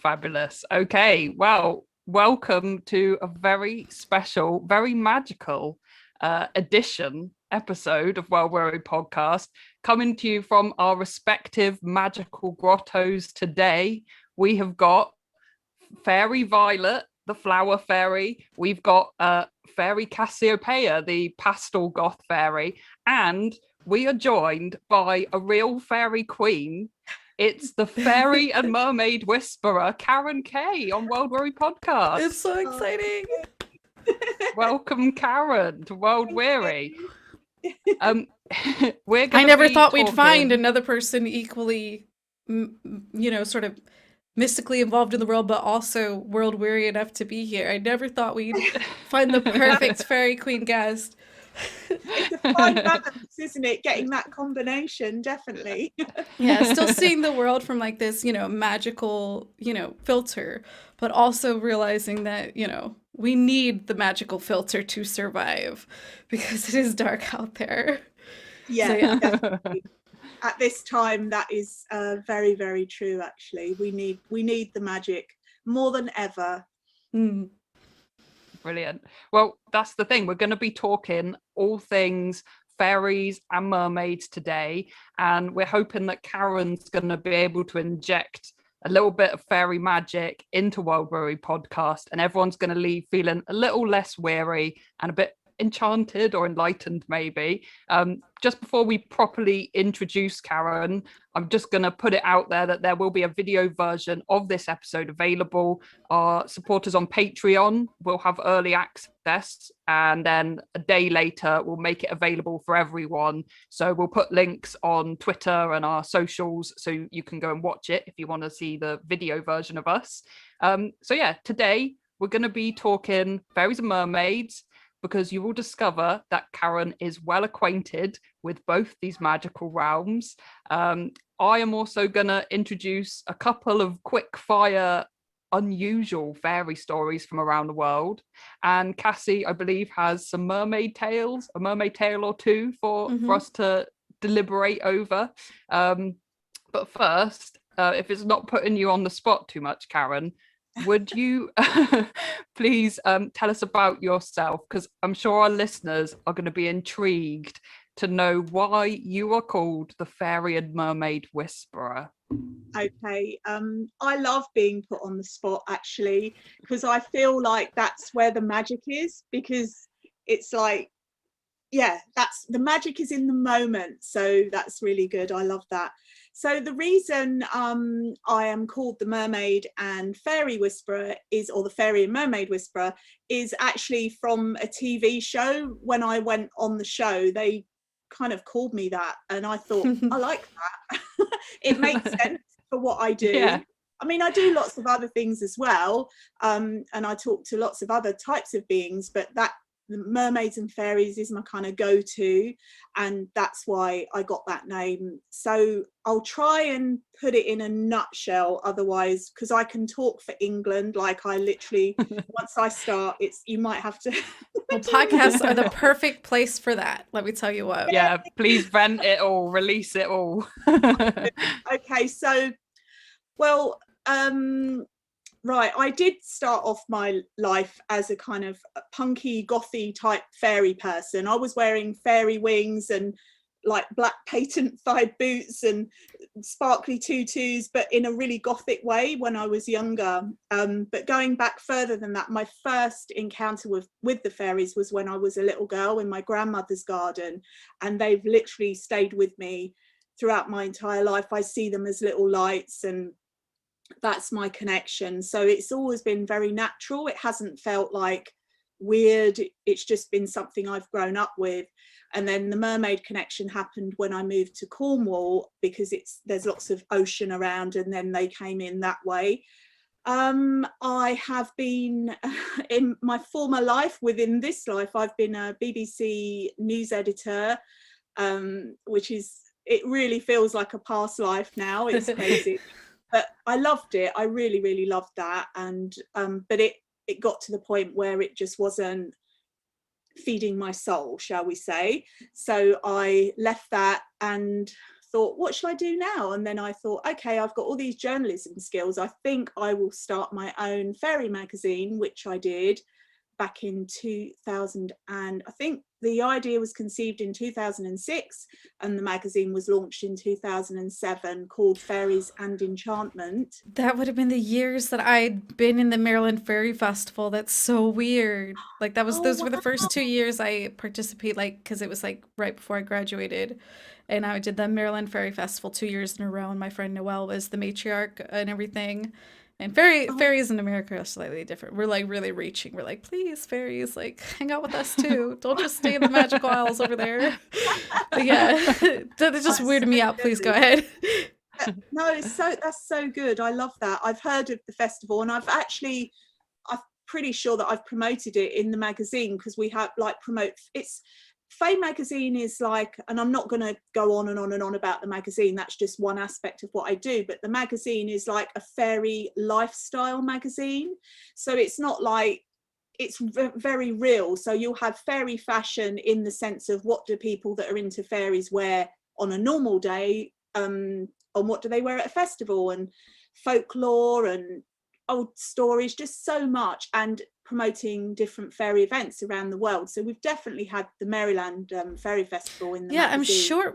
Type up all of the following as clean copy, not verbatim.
Fabulous. Okay, well, welcome to a very special, very magical episode of Well Worried Podcast, coming to you from our respective magical grottos today. We have got Fairy Violet, the flower fairy. We've got Fairy Cassiopeia, the pastel goth fairy. And we are joined by a real fairy queen. It's the Fairy and Mermaid Whisperer, Karen Kay, on World Weary Podcast. It's so exciting. Welcome, Karen, to World Weary. I never thought we'd find another person equally, sort of mystically involved in the world, but also world weary enough to be here. I never thought we'd find the perfect fairy queen guest. It's a fine balance, isn't it? Getting that combination, definitely. Yeah, still seeing the world from like this, magical, filter, but also realizing that, we need the magical filter to survive because it is dark out there. Yeah, so, yeah. Definitely. At this time, that is very, very true, actually. We need the magic more than ever. Mm. Brilliant. Well, that's the thing. We're going to be talking all things fairies and mermaids today. And we're hoping that Karen's going to be able to inject a little bit of fairy magic into World Weary Podcast. And everyone's going to leave feeling a little less weary and a bit enchanted or enlightened, maybe. Just before we properly introduce Karen, I'm just going to put it out there that there will be a video version of this episode available. Our supporters on Patreon will have early access, and then a day later we'll make it available for everyone. So we'll put links on Twitter and our socials so you can go and watch it if you want to see the video version of us. So yeah, today we're going to be talking fairies and mermaids, because you will discover that Karen is well acquainted with both these magical realms. I am also going to introduce a couple of quick fire, unusual fairy stories from around the world. And Cassie, I believe, has some mermaid tales, a mermaid tale or two for us to deliberate over. But first, if it's not putting you on the spot too much, Karen, would you please tell us about yourself? Because I'm sure our listeners are going to be intrigued to know why you are called the Fairy and Mermaid Whisperer. Okay, I love being put on the spot, actually, because I feel like that's where the magic is, because it's like, yeah, that's the magic is in the moment. So that's really good. I love that. So the reason I am called the Mermaid and Fairy Whisperer or the Fairy and Mermaid Whisperer is actually from a TV show. When I went on the show, they kind of called me that, and I thought, I like that. It makes sense for what I do. Yeah. I mean, I do lots of other things as well, and I talk to lots of other types of beings, but that the mermaids and fairies is my kind of go-to, and that's why I got that name. So I'll try and put it in a nutshell, otherwise, because I can talk for England, like I literally once I start, you might have to. Well, podcasts are the perfect place for that, let me tell you what. Yeah, please vent it all, release it all. Okay, so well, right, I did start off my life as a kind of punky, gothy type fairy person. I was wearing fairy wings and like black patent thigh boots and sparkly tutus, but in a really gothic way when I was younger. But going back further than that, my first encounter with the fairies was when I was a little girl in my grandmother's garden, and they've literally stayed with me throughout my entire life. I see them as little lights, and that's my connection. So it's always been very natural. It hasn't felt like weird. It's just been something I've grown up with. And then the mermaid connection happened when I moved to Cornwall, because there's lots of ocean around, and then they came in that way. I have been in my former life, within this life, I've been a BBC news editor, which it really feels like a past life now. It's crazy. But I loved it. I really, really loved that. And but it got to the point where it just wasn't feeding my soul, shall we say. So I left that and thought, what shall I do now? And then I thought, okay, I've got all these journalism skills. I think I will start my own fairy magazine, which I did back in 2000. And I think the idea was conceived in 2006 and the magazine was launched in 2007, called Fairies and Enchantment. That would have been the years that I'd been in the Maryland Fairy Festival. That's so weird. Like those were the first 2 years I participated, like, because it was like right before I graduated, and I did the Maryland Fairy Festival 2 years in a row, and my friend Noelle was the matriarch and everything. And fairies in America are slightly different. We're like really reaching. We're like, please, fairies, like hang out with us too. Don't just stay in the magical isles over there. But yeah, that just weirded me out. Please go ahead. No, that's so good. I love that. I've heard of the festival, and I'm pretty sure that I've promoted it in the magazine, because we have Fae magazine is like, and I'm not going to go on and on and on about the magazine, that's just one aspect of what I do, but the magazine is like a fairy lifestyle magazine. So it's not like, it's very real. So you'll have fairy fashion in the sense of what do people that are into fairies wear on a normal day, and what do they wear at a festival, and folklore and old stories, just so much, and promoting different fairy events around the world. So we've definitely had the Maryland Fairy Festival in the magazine. I'm sure.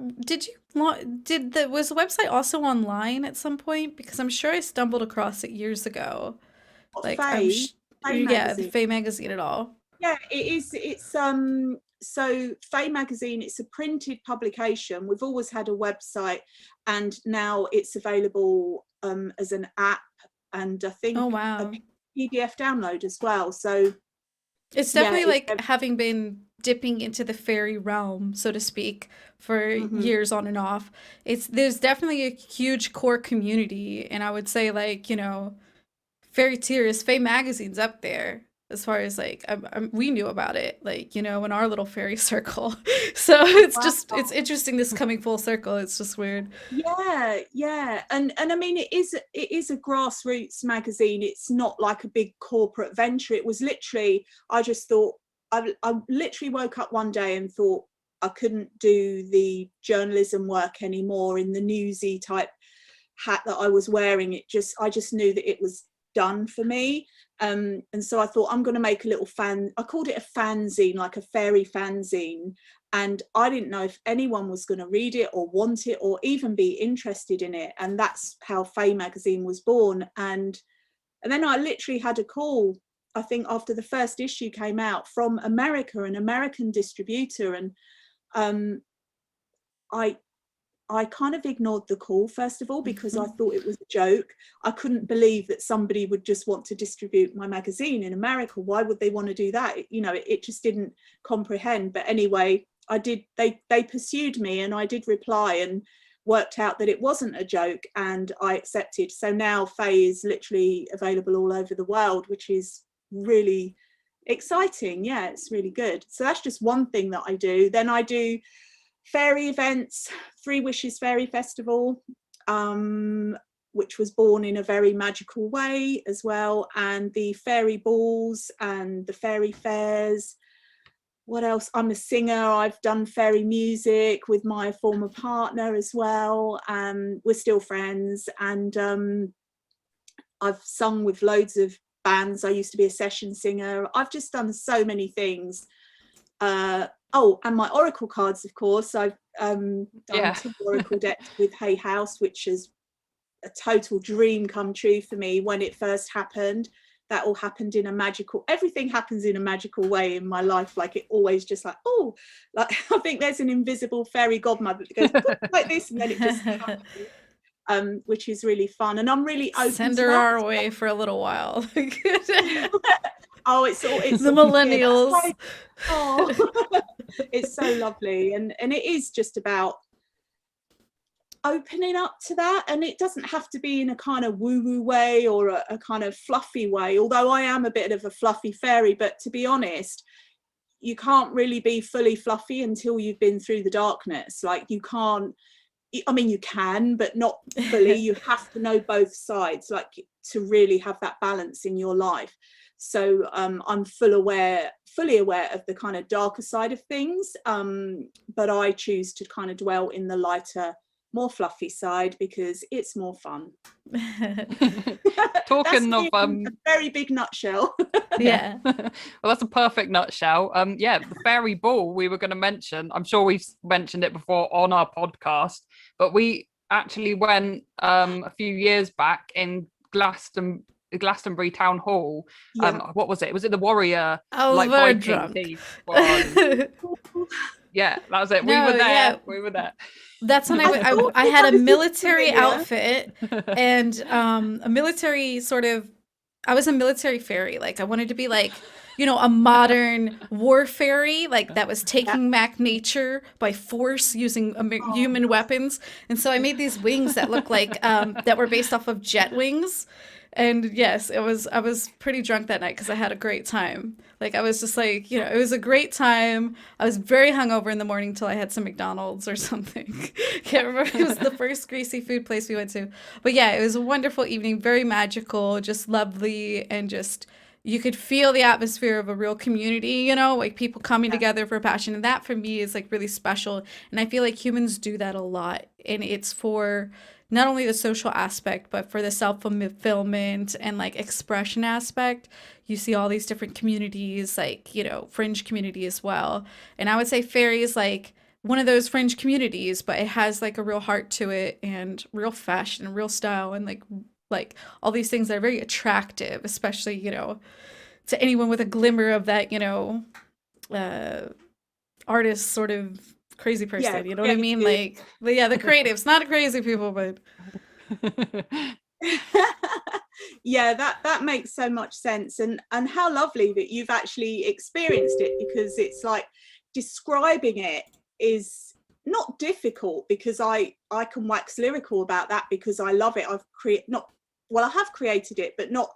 Was the website also online at some point? Because I'm sure I stumbled across it years ago. Like Fae the Fae magazine at all. Yeah, it is. It's so Fae magazine, it's a printed publication. We've always had a website, and now it's available as an app, and I think a PDF download as well. So it's definitely having been dipping into the fairy realm, so to speak, for years on and off. There's definitely a huge core community, and I would say, like, you know, Fairy Tears, Fae magazine's up there as far as like we knew about it, like, you know, in our little fairy circle. So it's it's interesting, this coming full circle. It's just weird. Yeah, and I mean, it is a grassroots magazine. It's not like a big corporate venture. It was literally, I just thought, I literally woke up one day and thought I couldn't do the journalism work anymore in the newsy type hat that I was wearing. I just knew that it was done for me. And so I thought, I'm going to make a little I called it a fanzine, like a fairy fanzine, and I didn't know if anyone was going to read it or want it or even be interested in it. And that's how Fae magazine was born. And then I literally had a call, I think after the first issue came out, from America, an American distributor, and I kind of ignored the call, first of all, because I thought it was a joke. I couldn't believe that somebody would just want to distribute my magazine in America. Why would they want to do that? You know, it just didn't comprehend. But anyway, I did. They pursued me, and I did reply, and worked out that it wasn't a joke, and I accepted. So now Fae is literally available all over the world, which is really exciting. Yeah, it's really good. So that's just one thing that I do. Then I do fairy events, Three Wishes Fairy Festival, which was born in a very magical way as well, and the fairy balls and the fairy fairs. What else? I'm a singer. I've done fairy music with my former partner as well. We're still friends, and I've sung with loads of bands. I used to be a session singer. I've just done so many things. And my oracle cards, of course. I've done 2 oracle decks with Hay House, which is a total dream come true for me when it first happened. That all happened in everything happens in a magical way in my life. Like, it always just like, I think there's an invisible fairy godmother that goes like this, and then it just happens, which is really fun. And I'm really open Send to her that our way for a little while. It's the millennials. It's so lovely, and it is just about opening up to that, and it doesn't have to be in a kind of woo-woo way or a kind of fluffy way, although I am a bit of a fluffy fairy. But to be honest, you can't really be fully fluffy until you've been through the darkness. Like, you can't, I mean, you can, but not fully. You have to know both sides, like, to really have that balance in your life. So I'm fully aware of the kind of darker side of things, but I choose to kind of dwell in the lighter, more fluffy side because it's more fun. Talking of a very big nutshell. Yeah. Well, that's a perfect nutshell. Yeah, the fairy ball we were going to mention. I'm sure we've mentioned it before on our podcast, but we actually went a few years back in Glastonbury Town Hall. What was it? Was it the Warrior Viking team one? Yeah, that was it. We were there. Yeah. We were there. That's when I had a military outfit and a military I was a military fairy. Like I wanted to be like, a modern war fairy, like that was taking back nature by force using human weapons. And so I made these wings that looked like that were based off of jet wings. And yes, I was pretty drunk that night because I had a great time. Like I was just like, it was a great time. I was very hungover in the morning till I had some McDonald's or something. Can't remember. It was the first greasy food place we went to. But yeah, it was a wonderful evening, very magical, just lovely, and just you could feel the atmosphere of a real community, like people coming together for passion. And that for me is like really special. And I feel like humans do that a lot. And it's for not only the social aspect, but for the self-fulfillment and like expression aspect. You see all these different communities, like, fringe community as well. And I would say fairy is like one of those fringe communities, but it has like a real heart to it and real fashion and real style and like all these things that are very attractive, especially, to anyone with a glimmer of that, artist sort of crazy person, you know what I mean? Like, but yeah, the creatives, not crazy people, but yeah, that makes so much sense. And how lovely that you've actually experienced it, because it's like describing it is not difficult, because I can wax lyrical about that because I love it. I have created it, but not,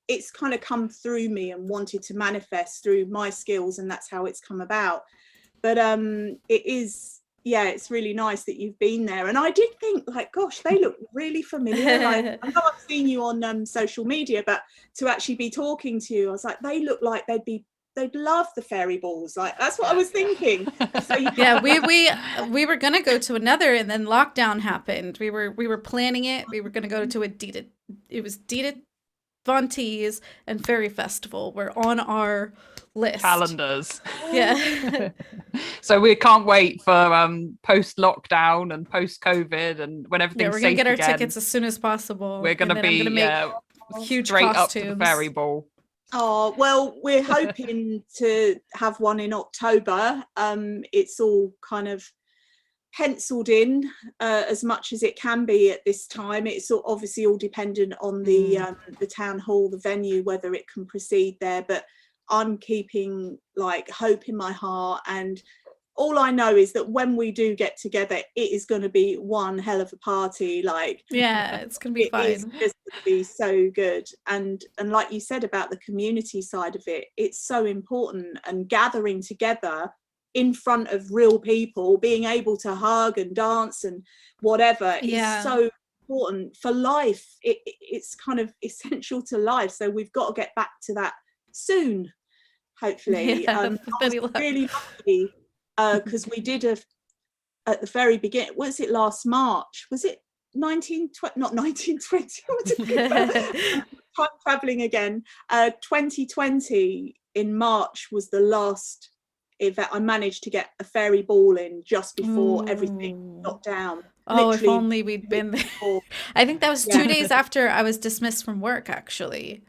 it's kind of come through me and wanted to manifest through my skills, and that's how it's come about. But it is, it's really nice that you've been there. And I did think, like, gosh, they look really familiar. Like, I know I've seen you on social media, but to actually be talking to you, I was like, they look like they'd love the fairy balls. Like, that's what I was thinking. So yeah, we were gonna go to another, and then lockdown happened. We were planning it. We were gonna go to Dita Von Teese and Fairy Festival were on our list. Calendars. Yeah. So we can't wait for post-lockdown and post-COVID and when everything's we're gonna safe get our again. Tickets as soon as possible. We're gonna make huge straight costumes. up to the fairy ball. Oh, well, we're hoping to have one in October. It's all kind of penciled in as much as it can be at this time. It's obviously all dependent on the town hall, the venue, whether it can proceed there. But I'm keeping like hope in my heart, and all I know is that when we do get together, it is going to be one hell of a party. Like, yeah, it's going to be fun. It's just going to be so good. And like you said about the community side of it, it's so important, and gathering together in front of real people, being able to hug and dance and whatever is so important for life. It's kind of essential to life. So we've got to get back to that soon, hopefully. I was really lucky because we did at the very beginning, was it last March? Was it 1920? Time traveling again. 2020 in March was the last event. I managed to get a fairy ball in just before everything locked down. Oh, if only we'd been there. I think that was 2 days after I was dismissed from work, actually.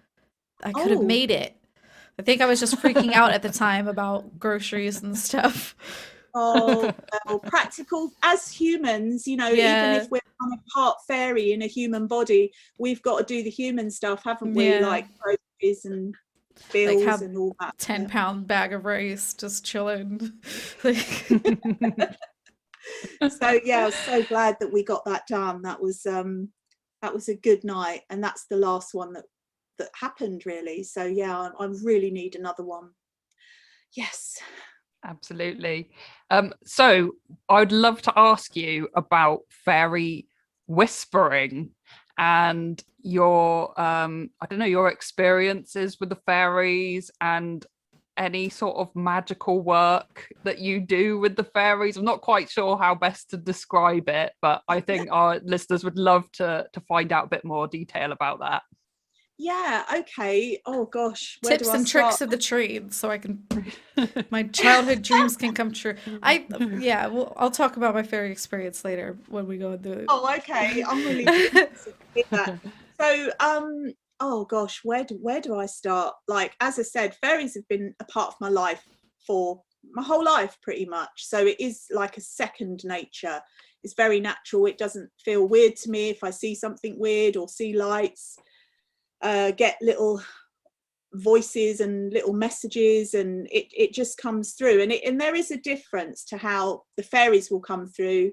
I could have made it. I think I was just freaking out at the time about groceries and stuff. Oh, well, practical as humans, even if we're kind of part fairy in a human body, we've got to do the human stuff, haven't we? Like groceries and bills and all that. 10-pound bag of rice just chilling. So I was so glad that we got that done. That was a good night, and that's the last one that happened, really. So I really need another one. Yes, absolutely. So I'd love to ask you about fairy whispering and your your experiences with the fairies, and any sort of magical work that you do with the fairies? I'm not quite sure how best to describe it, but I think our listeners would love to find out a bit more detail about that. Yeah, okay. Oh gosh, where Tips do I and start? tricks of the trade, so I can my childhood dreams can come true. Well, I'll talk about my fairy experience later when we go into it. Oh, okay. I'm really interested to hear that. So, oh gosh, where do I start? Like, as I said, fairies have been a part of my life for my whole life, pretty much. So it is like a second nature. It's very natural. It doesn't feel weird to me if I see something weird or see lights, get little voices and little messages, and it just comes through. And there is a difference to how the fairies will come through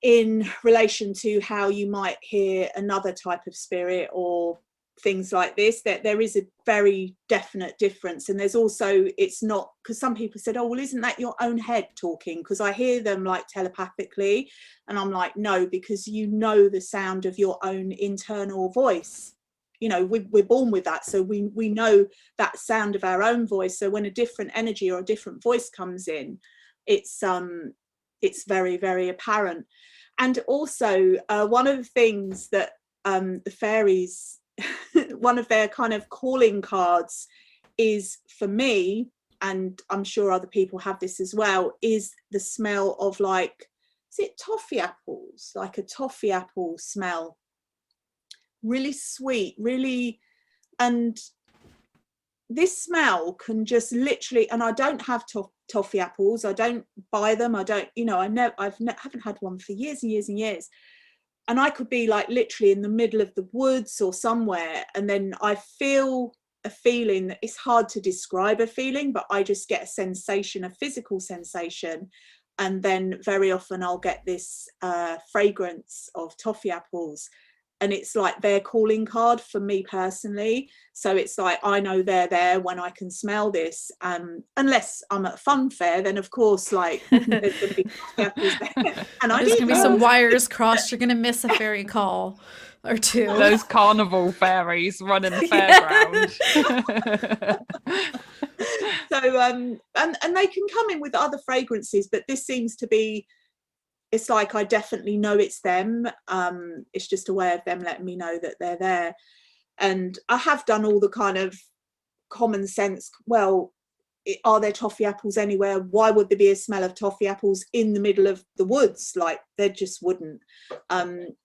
in relation to how you might hear another type of spirit or things like this. That there is a very definite difference. And there's also, it's not, because some people said, oh well, isn't that your own head talking? Because I hear them like telepathically, and I'm like, no, because you know the sound of your own internal voice. You know, we're born with that, so we know that sound of our own voice. So when a different energy or a different voice comes in, it's very, very apparent. And also, one of the things that the fairies, one of their kind of calling cards is, for me, and I'm sure other people have this as well, is the smell of, like, is it toffee apples? Like a toffee apple smell. Really sweet, really. And this smell can just literally, and I don't have toffee apples, I don't buy them, I don't, you know, haven't had one for years and years and years, and I could be like literally in the middle of the woods or somewhere, and then I feel a feeling that it's hard to describe a feeling, but I just get a sensation, a physical sensation, and then very often I'll get this fragrance of toffee apples. And it's like their calling card for me personally. So it's like, I know they're there when I can smell this. Unless I'm at a fun fair, then of course, like, there's going to be apples there. And there's going to be some wires crossed. You're going to miss a fairy call or two. Those carnival fairies running the fairground. So, and they can come in with other fragrances, but this seems to be, it's like I definitely know it's them. It's just a way of them letting me know that they're there. And I have done all the kind of common sense, well, are there toffee apples anywhere? Why would there be a smell of toffee apples in the middle of the woods? Like, there just wouldn't.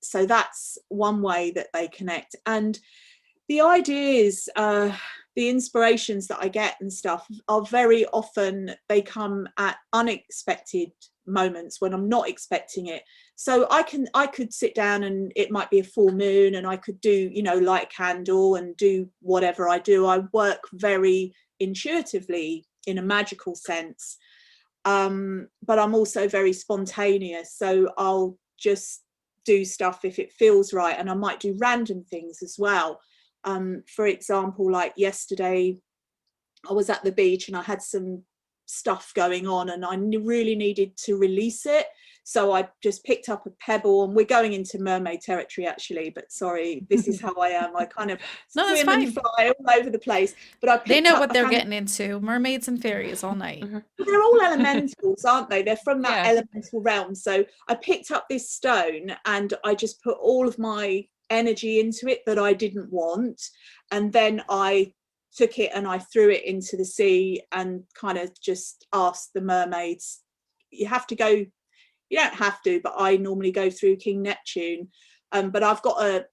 So that's one way that they connect. And the ideas, the inspirations that I get and stuff are very often, they come at unexpected moments when I'm not expecting it. So I could sit down, and it might be a full moon, and I could do, you know, light a candle and do whatever I do. I work very intuitively in a magical sense, but I'm also very spontaneous, so I'll just do stuff if it feels right, and I might do random things as well. For example, like yesterday I was at the beach and I had some stuff going on, and I really needed to release it, so I just picked up a pebble, and we're going into mermaid territory actually, but sorry, this is how I am. I kind of swim and fly all over the place, but they know what they're getting into. Mermaids and fairies all night. They're all elementals, aren't they? They're from that elemental realm. So I picked up this stone and I just put all of my energy into it that I didn't want, and then I took it and I threw it into the sea and kind of just asked the mermaids, you have to go, you don't have to, but I normally go through King Neptune, but I've got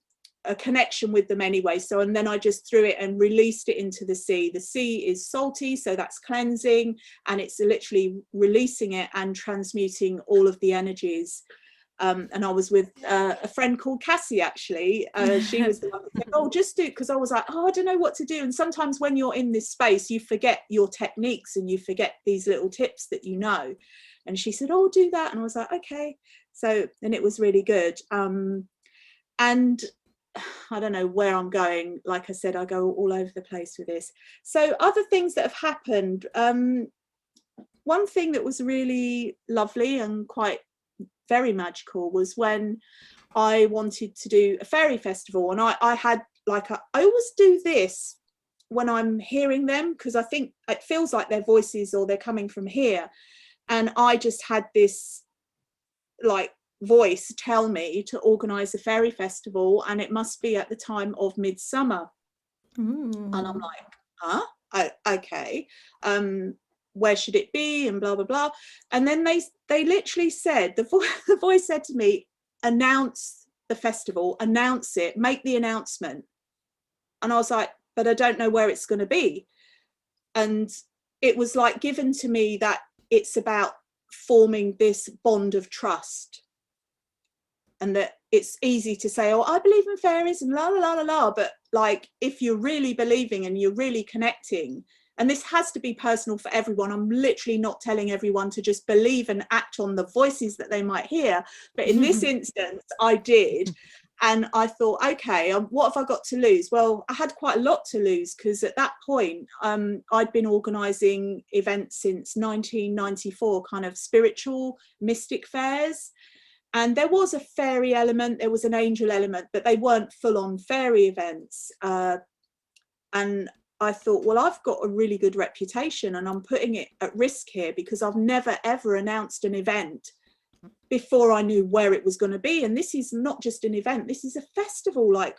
a connection with them anyway. So, and then I just threw it and released it into the sea. The sea is salty, so that's cleansing, and it's literally releasing it and transmuting all of the energies. And I was with a friend called Cassie, actually. She was the one that said, oh, just do, because I was like, oh, I don't know what to do. And sometimes when you're in this space, you forget your techniques and you forget these little tips that you know. And she said, oh, do that. And I was like, okay. So, and it was really good. And I don't know where I'm going. Like I said, I go all over the place with this. So other things that have happened. One thing that was really lovely and quite very magical was when I wanted to do a fairy festival, and I had like I always do this when I'm hearing them, because I think it feels like their voices or they're coming from here. And I just had this like voice tell me to organise a fairy festival, and it must be at the time of midsummer. And I'm like, huh? Okay. Where should it be? And blah blah blah. And then they literally said, the voice said to me, announce the festival, announce it, make the announcement. And I was like, but I don't know where it's going to be. And it was like given to me that it's about forming this bond of trust, and that it's easy to say, oh, I believe in fairies and la la la la la, but like if you're really believing and you're really connecting, and this has to be personal for everyone, I'm literally not telling everyone to just believe and act on the voices that they might hear, but in this instance I did. And I thought, okay, what have I got to lose? Well, I had quite a lot to lose, because at that point I'd been organising events since 1994, kind of spiritual mystic fairs. And there was a fairy element, there was an angel element, but they weren't full-on fairy events. And I thought, well, I've got a really good reputation and I'm putting it at risk here, because I've never, ever announced an event before I knew where it was going to be. And this is not just an event, this is a festival. Like,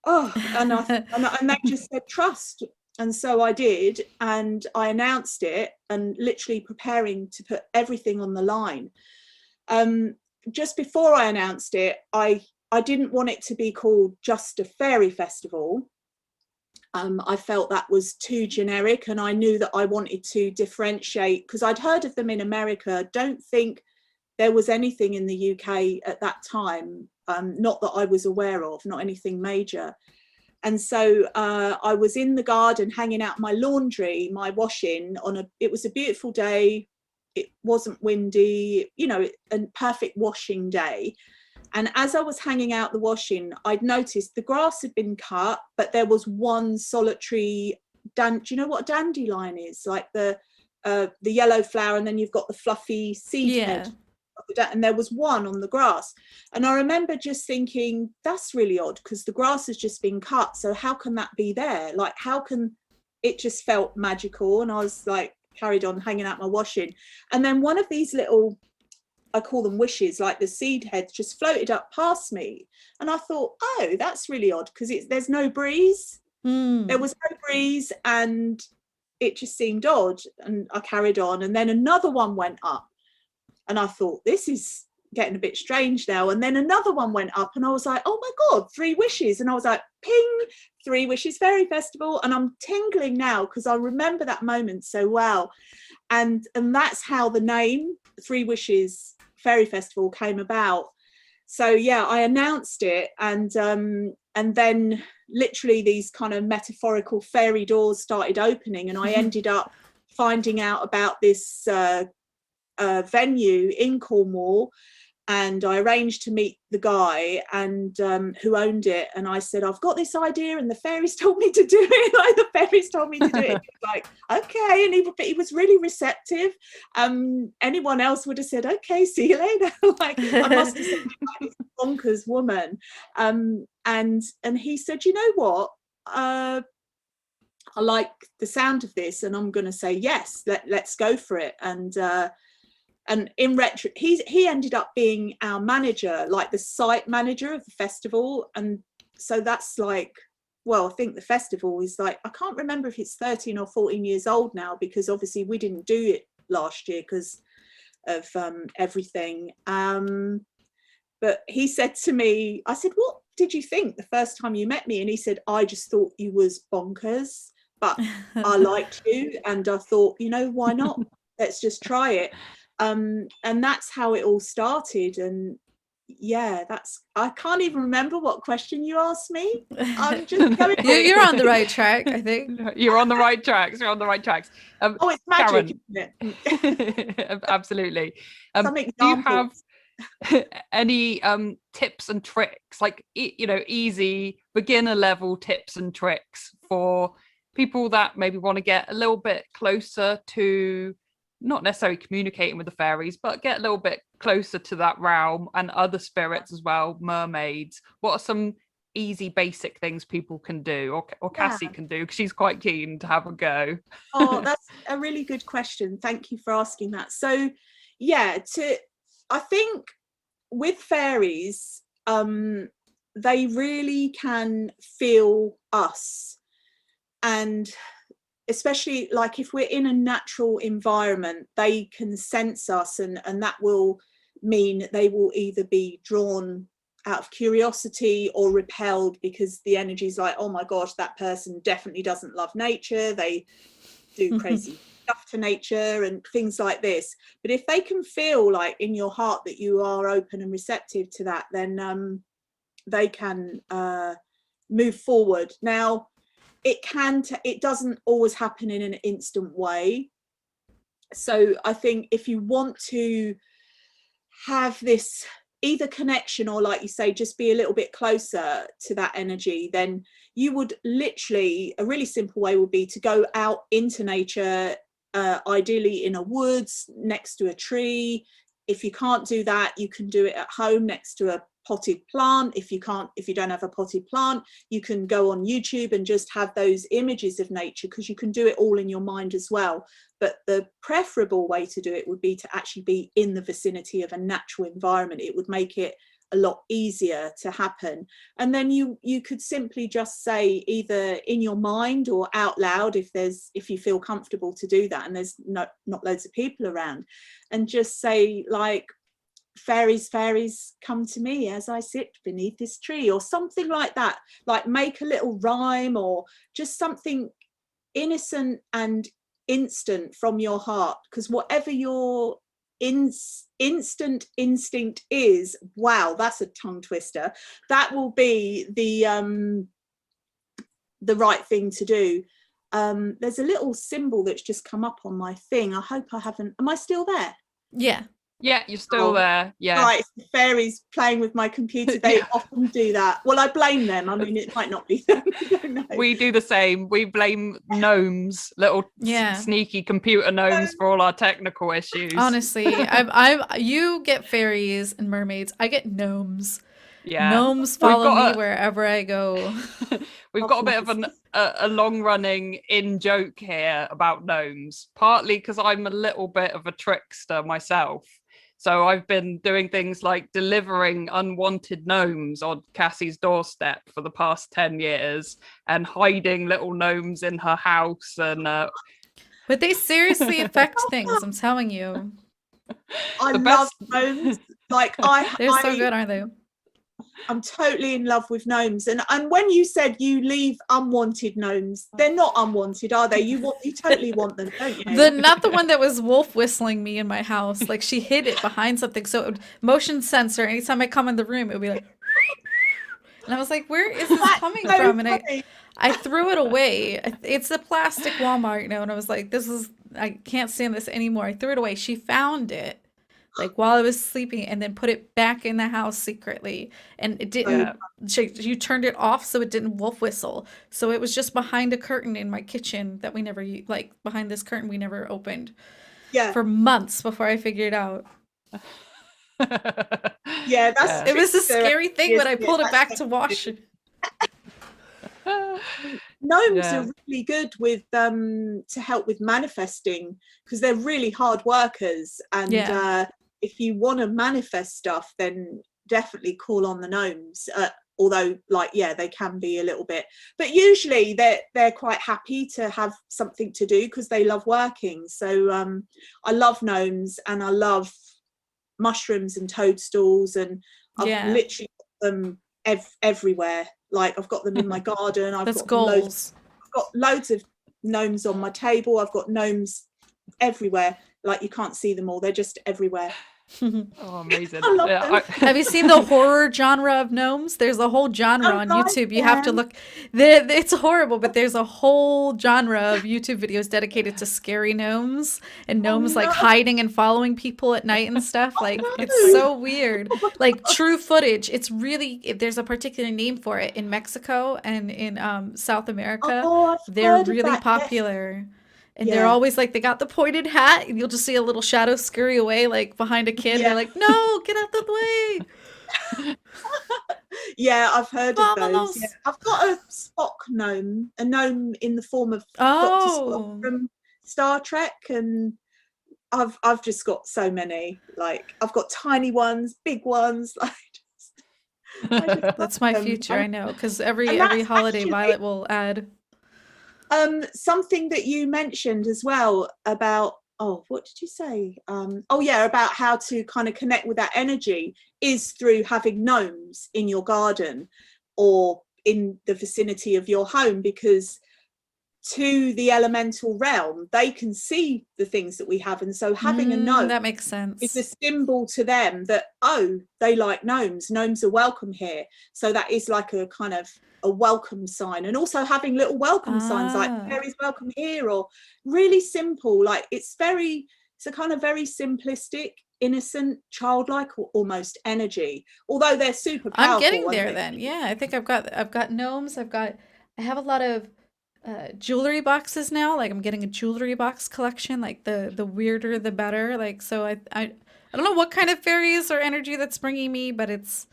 oh, and they just said trust. And so I did, and I announced it, and literally preparing to put everything on the line. Just before I announced it, I didn't want it to be called just a fairy festival. I felt that was too generic, and I knew that I wanted to differentiate, because I'd heard of them in America. Don't think there was anything in the UK at that time, not that I was aware of, not anything major. And so I was in the garden hanging out my laundry, my washing it was a beautiful day. It wasn't windy, you know, a perfect washing day. And as I was hanging out the washing, I'd noticed the grass had been cut, but there was one solitary, do you know what a dandelion is? Like the yellow flower, and then you've got the fluffy seed head. And there was one on the grass. And I remember just thinking, that's really odd, because the grass has just been cut. So how can that be there? Like, how can it just felt magical? And I was like, carried on hanging out my washing. And then one of these little, I call them wishes, like the seed heads, just floated up past me. And I thought, oh, that's really odd, because there's no breeze. There was no breeze, and it just seemed odd. And I carried on. And then another one went up. And I thought, this is getting a bit strange now. And then another one went up, and I was like, oh my God, 3 wishes. And I was like, ping, 3 wishes fairy festival. And I'm tingling now, because I remember that moment so well. And that's how the name 3 Wishes Fairy Festival came about. So yeah, I announced it, and then literally these kind of metaphorical fairy doors started opening, and I ended up finding out about this venue in Cornwall, and I arranged to meet the guy and who owned it, and I said, I've got this idea and the fairies told me to do it. Like, the fairies told me to do it. Like, okay. And he was really receptive. Anyone else would have said, okay, see you later. Like, I must have said, like, this bonkers woman. And he said, you know what, I like the sound of this, and I'm going to say yes, let's go for it. And in retro, he ended up being our manager, like the site manager of the festival. And so that's like, well, I think the festival is like, I can't remember if it's 13 or 14 years old now, because obviously we didn't do it last year because of everything. But he said to me, I said, what did you think the first time you met me? And he said, I just thought you was bonkers, but I liked you. And I thought, you know, why not? Let's just try it. And that's how it all started. And yeah, I can't even remember what question you asked me. I'm just going You're on the right track, I think. You're on the right tracks. You're on the right tracks. Oh, it's magic, Karen. isn't it? Absolutely. Some Do you have examples. any tips and tricks, like, you know, easy beginner level tips and tricks for people that maybe want to get a little bit closer to, not necessarily communicating with the fairies, but get a little bit closer to that realm and other spirits as well, mermaids? What are some easy basic things people can do, or Cassie can do, because she's quite keen to have a go? Oh, that's a really good question. Thank you for asking that. So yeah, I think with fairies, they really can feel us, and especially like if we're in a natural environment, they can sense us, and that will mean they will either be drawn out of curiosity or repelled, because the energy is like, oh my gosh, that person definitely doesn't love nature, they do crazy stuff to nature and things like this. But if they can feel like in your heart that you are open and receptive to that, then they can move forward. Now it doesn't always happen in an instant way, so I think if you want to have this either connection or, like you say, just be a little bit closer to that energy, then you would literally, a really simple way would be to go out into nature, ideally in a woods next to a tree. If you can't do that, you can do it at home next to a potted plant. If you don't have a potted plant, you can go on YouTube and just have those images of nature, because you can do it all in your mind as well. But the preferable way to do it would be to actually be in the vicinity of a natural environment. It would make it a lot easier to happen. And then you could simply just say, either in your mind or out loud, if you feel comfortable to do that and there's not loads of people around, and just say like, fairies, fairies, come to me as I sit beneath this tree, or something like that. Like make a little rhyme, or just something innocent and instant from your heart, because whatever your instant instinct is, wow, that's a tongue twister, that will be the right thing to do. There's a little symbol that's just come up on my thing. I hope I haven't, am I still there? Yeah, you're still there. Yeah, right. The fairies playing with my computer, they often do that. Well, I blame them. I mean, it might not be them. I don't know. We do the same. We blame gnomes, little sneaky computer gnomes, for all our technical issues. Honestly, you get fairies and mermaids. I get gnomes. Yeah, gnomes follow me wherever I go. We've got a bit of a long-running in-joke here about gnomes, partly because I'm a little bit of a trickster myself. So I've been doing things like delivering unwanted gnomes on Cassie's doorstep for the past 10 years and hiding little gnomes in her house. And but they seriously affect things, I'm telling you. I love gnomes. Like they're so good, aren't they? I'm totally in love with gnomes. And when you said you leave unwanted gnomes, they're not unwanted, are they? You totally want them, don't you? Not the one that was wolf whistling me in my house. Like she hid it behind something, so it would motion sensor. Anytime I come in the room, it would be like, and I was like, where is this coming from? And I threw it away. It's a plastic Walmart, and I was like, I can't stand this anymore. I threw it away. She found it like while I was sleeping, and then put it back in the house secretly, and it didn't. You turned it off so it didn't wolf whistle, so it was just behind a curtain in my kitchen that we never behind this curtain we never opened for months before I figured it out. It was a scary thing, but I pulled it back to wash it. Gnomes are really good with to help with manifesting, because they're really hard workers, and if you want to manifest stuff, then definitely call on the gnomes. Although they can be a little bit, but usually they're quite happy to have something to do because they love working. So I love gnomes, and I love mushrooms and toadstools, and I've literally got them everywhere. Like I've got them in my garden. I've got loads of gnomes on my table. I've got gnomes everywhere. Like you can't see them all. They're just everywhere. Oh, amazing. Have you seen the horror genre of gnomes? There's a whole genre on YouTube. You have to look. It's horrible, but there's a whole genre of YouTube videos dedicated to scary gnomes and gnomes like hiding and following people at night and stuff. Like it's so weird. Like true footage. It's really, there's a particular name for it in Mexico and in South America. They're really popular. And they're always like, they got the pointed hat, and you'll just see a little shadow scurry away, like behind a kid. They're like, no, get out the way. Yeah, I've heard of those. Yeah. Marmalose. I've got a Spock gnome, a gnome in the form of Dr. Spock Oh, from Star Trek, and I've just got so many. Like I've got tiny ones, big ones. Like I just love that's my them. future. I know, because every And every that's holiday, actually Violet will add. something that you mentioned as well about, oh, what did you say? Oh yeah, about how to kind of connect with that energy is through having gnomes in your garden or in the vicinity of your home, because to the elemental realm, they can see the things that we have. And so having a gnome That makes is a sense. symbol to them that, oh, they like gnomes. Gnomes are welcome here. So that is like a kind of a welcome sign. And also having little welcome signs like Ah, fairies welcome here, or really simple, like it's a kind of very simplistic, innocent, childlike almost energy, although they're super I'm getting powerful. And there then. Yeah, I think I've got gnomes. I have a lot of jewelry boxes now. Like I'm getting a jewelry box collection. Like the weirder the better. Like so I don't know what kind of fairies or energy that's bringing me, but it's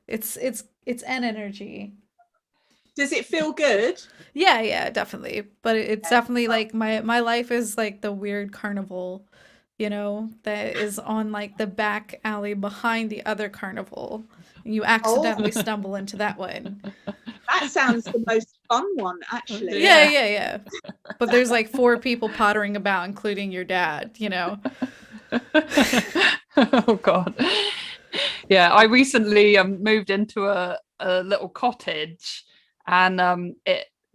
an energy. does it feel good? Yeah, yeah, definitely. But it's definitely like my life is like the weird carnival, that is on like the back alley behind the other carnival. And you Oh, accidentally stumble into that one. that sounds the most fun one, actually. Yeah, Yeah. yeah, yeah. But there's like four people pottering about, including your dad. Oh God. Yeah, I recently moved into a little cottage, and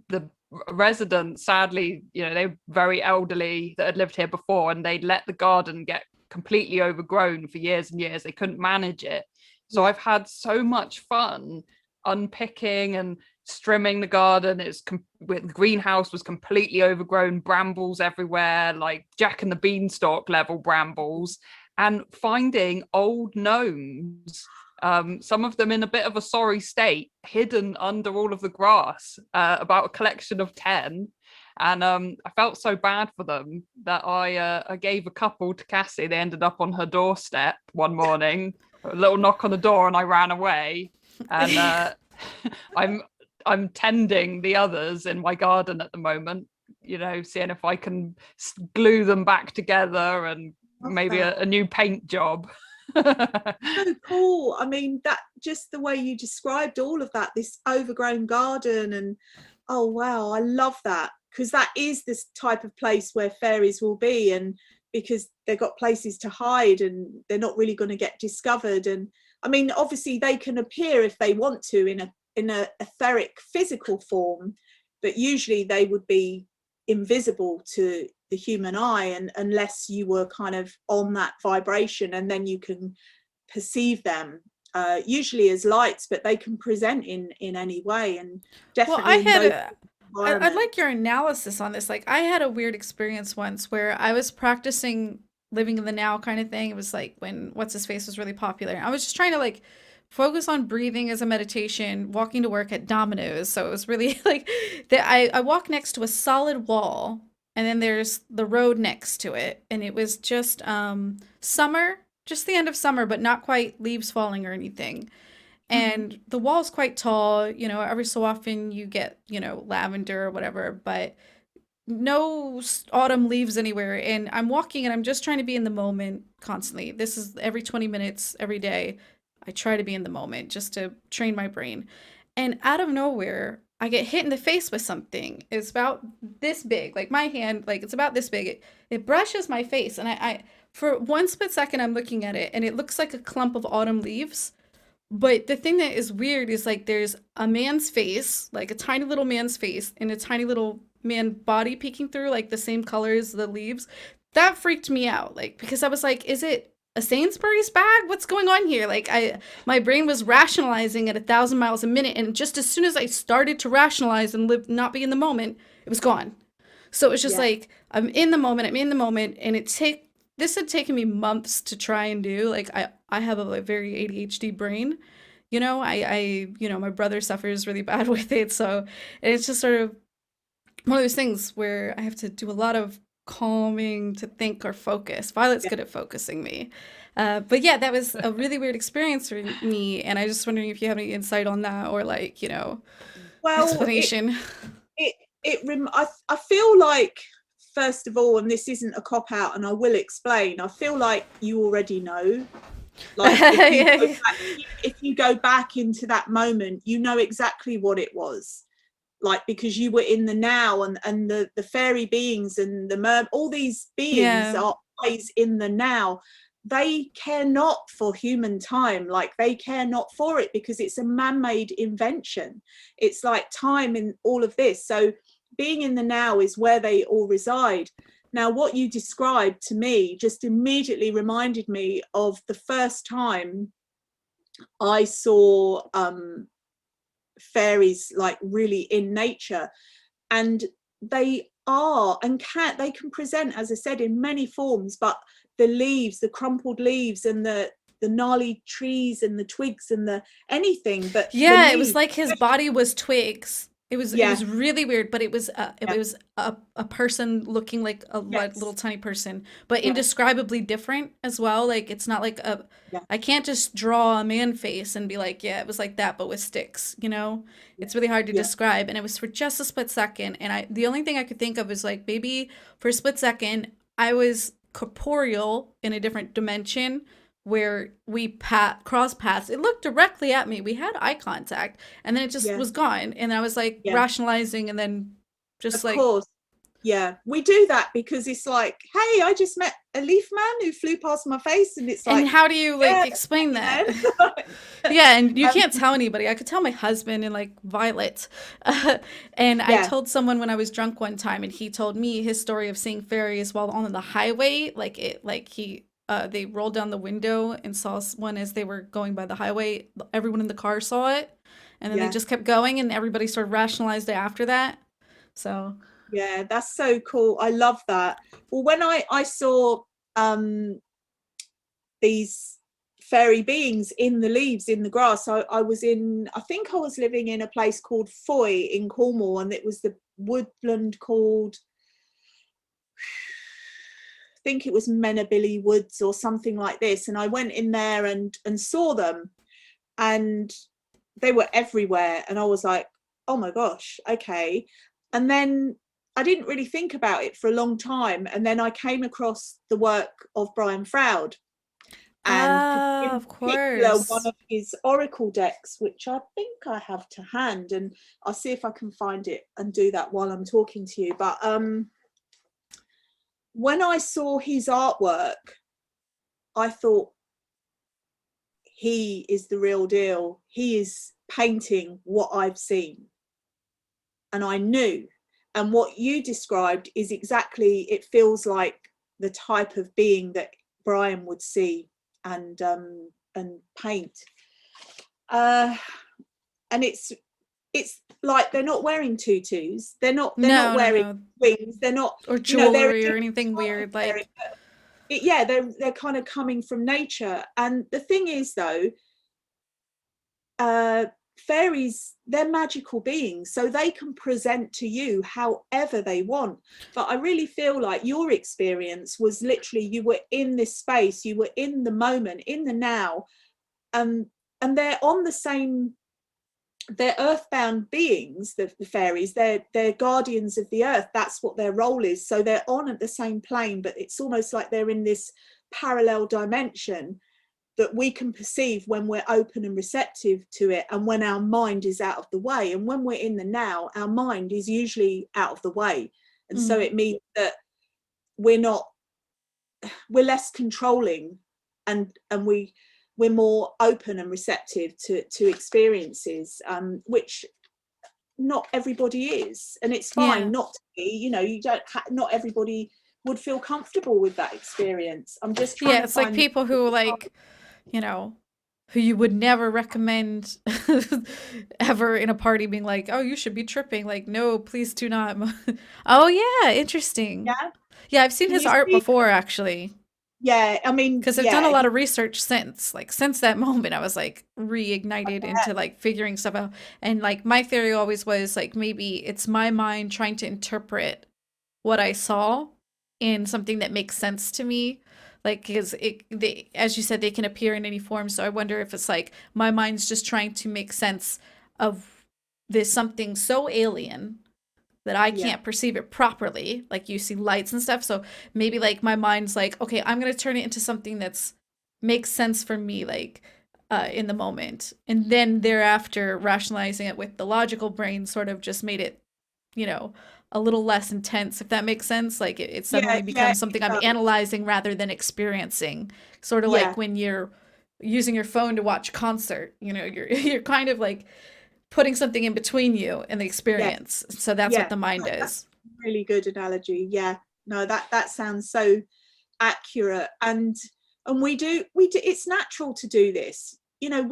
the residents, sadly, they were very elderly that had lived here before, and they'd let the garden get completely overgrown for years and years. They couldn't manage it. So Yeah. I've had so much fun unpicking and strimming the garden. The greenhouse was completely overgrown, brambles everywhere, like Jack and the Beanstalk level brambles, and finding old gnomes, some of them in a bit of a sorry state, hidden under all of the grass, about a collection of 10. And I felt so bad for them that I gave a couple to Cassie. They ended up on her doorstep one morning, a little knock on the door, and I ran away. And I'm I'm tending the others in my garden at the moment, seeing if I can glue them back together and Love maybe that. a new paint job. So cool. I mean, that just the way you described all of that, this overgrown garden, and oh wow, I love that, because that is this type of place where fairies will be, and because they've got places to hide and they're not really going to get discovered. And I mean, obviously they can appear if they want to in a etheric physical form, but usually they would be invisible to the human eye, and unless you were kind of on that vibration, and then you can perceive them, usually as lights, but they can present in any way, and Well, I definitely in had those a I'd environments. like your analysis on this. Like, I had a weird experience once where I was practicing living in the now kind of thing. It was like when What's His Face was really popular. I was just trying to like focus on breathing as a meditation, walking to work at Domino's. So it was really like that I walk next to a solid wall, and then there's the road next to it. And it was just summer, just the end of summer, but not quite leaves falling or anything. Mhm. And the wall's quite tall, every so often you get, lavender or whatever, but no autumn leaves anywhere. And I'm walking and I'm just trying to be in the moment constantly. This is every 20 minutes every day. I try to be in the moment just to train my brain. And out of nowhere, I get hit in the face with something. It's about this big, like my hand, like it's about this big. It brushes my face. And I for one split second, I'm looking at it and it looks like a clump of autumn leaves. But the thing that is weird is like there's a man's face, like a tiny little man's face, and a tiny little man body peeking through, like the same color as the leaves. That freaked me out, like because I was like, is it a Sainsbury's bag? What's going on here? Like my brain was rationalizing at 1,000 miles a minute, and just as soon as I started to rationalize and live, not be in the moment, it was gone. So it was just Yeah. like I'm in the moment, and this had taken me months to try and do. Like I have a very ADHD brain. My brother suffers really bad with it, so it's just sort of one of those things where I have to do a lot of calming to think or focus. Violet's good at focusing me. But yeah, that was a really weird experience for me, and I was just wondering if you have any insight on that, or like, you know, explanation. I feel like, first of all, and this isn't a cop out, and I will explain, I feel like you already know. Like if you go back into that moment, you know exactly what it was. Like, because you were in the now, and the fairy beings and all these beings are always in the now. They care not for human time, like they care not for it, because it's a man-made invention. It's like time in all of this. So being in the now is where they all reside. Now, what you described to me just immediately reminded me of the first time I saw fairies, like really in nature. And they can present, as I said, in many forms, but the leaves, the crumpled leaves, and the gnarly trees and the twigs and the anything, but it was like his body was twigs. It was really weird, but it was a person looking like a little tiny person, but indescribably different as well. Like, it's not like I can't just draw a man face and be like, yeah, it was like that, but with sticks, you know? It's really hard to describe, and it was for just a split second, and the only thing I could think of is like, maybe for a split second I was corporeal in a different dimension where we crossed paths. It looked directly at me. We had eye contact, and then it just was gone. And I was like rationalizing, and then just of course. Yeah, we do that because it's like, hey, I just met a leaf man who flew past my face, and it's like, and how do you like explain that? Yeah, and you can't tell anybody. I could tell my husband and like Violet, and I told someone when I was drunk one time, and he told me his story of seeing fairies while on the highway. They rolled down the window and saw one as they were going by the highway. Everyone in the car saw it, and then they just kept going, and everybody sort of rationalized it after that. So yeah, that's so cool. I love that. Well, when I saw these fairy beings in the leaves, in the grass, I think I was living in a place called Foy in Cornwall, and it was the woodland called, I think it was Menabilly Woods or something like this, and I went in there and saw them, and they were everywhere, and I was like, oh my gosh, okay. And then I didn't really think about it for a long time, and then I came across the work of Brian Froud, and in particular one of his oracle decks, which I think I have to hand, and I'll see if I can find it and do that while I'm talking to you. But when I saw his artwork, I thought, he is the real deal. He is painting what I've seen. And I knew. And what you described is exactly, it feels like the type of being that Brian would see and paint. And it's like, they're not wearing tutus. They're not wearing wings. They're not, or jewelry or anything weird. Like, they're kind of coming from nature. And the thing is, though, fairies, they're magical beings, so they can present to you however they want. But I really feel like your experience was literally, you were in this space, you were in the moment, in the now, and they're on the same, they're earthbound beings, the fairies, they're guardians of the earth. That's what their role is. So they're on at the same plane, but it's almost like they're in this parallel dimension that we can perceive when we're open and receptive to it, and when our mind is out of the way. And when we're in the now, our mind is usually out of the way, and so it means that we're less controlling, and we're more open and receptive to experiences, which not everybody is, and it's fine not to be. You know, you don't not everybody would feel comfortable with that experience. I'm just trying to it's like people who, like, you know, who you would never recommend ever in a party, being like, oh, you should be tripping. Like, no, please do not. Oh yeah, interesting. Yeah, I've seen his art before, actually. Yeah, I mean, because I've done a lot of research since that moment. I was like reignited into like figuring stuff out. And like, my theory always was like, maybe it's my mind trying to interpret what I saw in something that makes sense to me. Like, because as you said, they can appear in any form. So I wonder if it's like my mind's just trying to make sense of this something so alien that I can't perceive it properly. Like you see lights and stuff. So maybe like my mind's like, okay, I'm going to turn it into something that's makes sense for me, like in the moment. And then thereafter, rationalizing it with the logical brain sort of just made it, you know, a little less intense, if that makes sense. Like it suddenly becomes something I'm analyzing rather than experiencing. Sort of like when you're using your phone to watch a concert, you know, you're kind of like putting something in between you and the experience. So that's what the mind is. That's a really good analogy. Yeah. No, that sounds so accurate. And we do it's natural to do this. You know,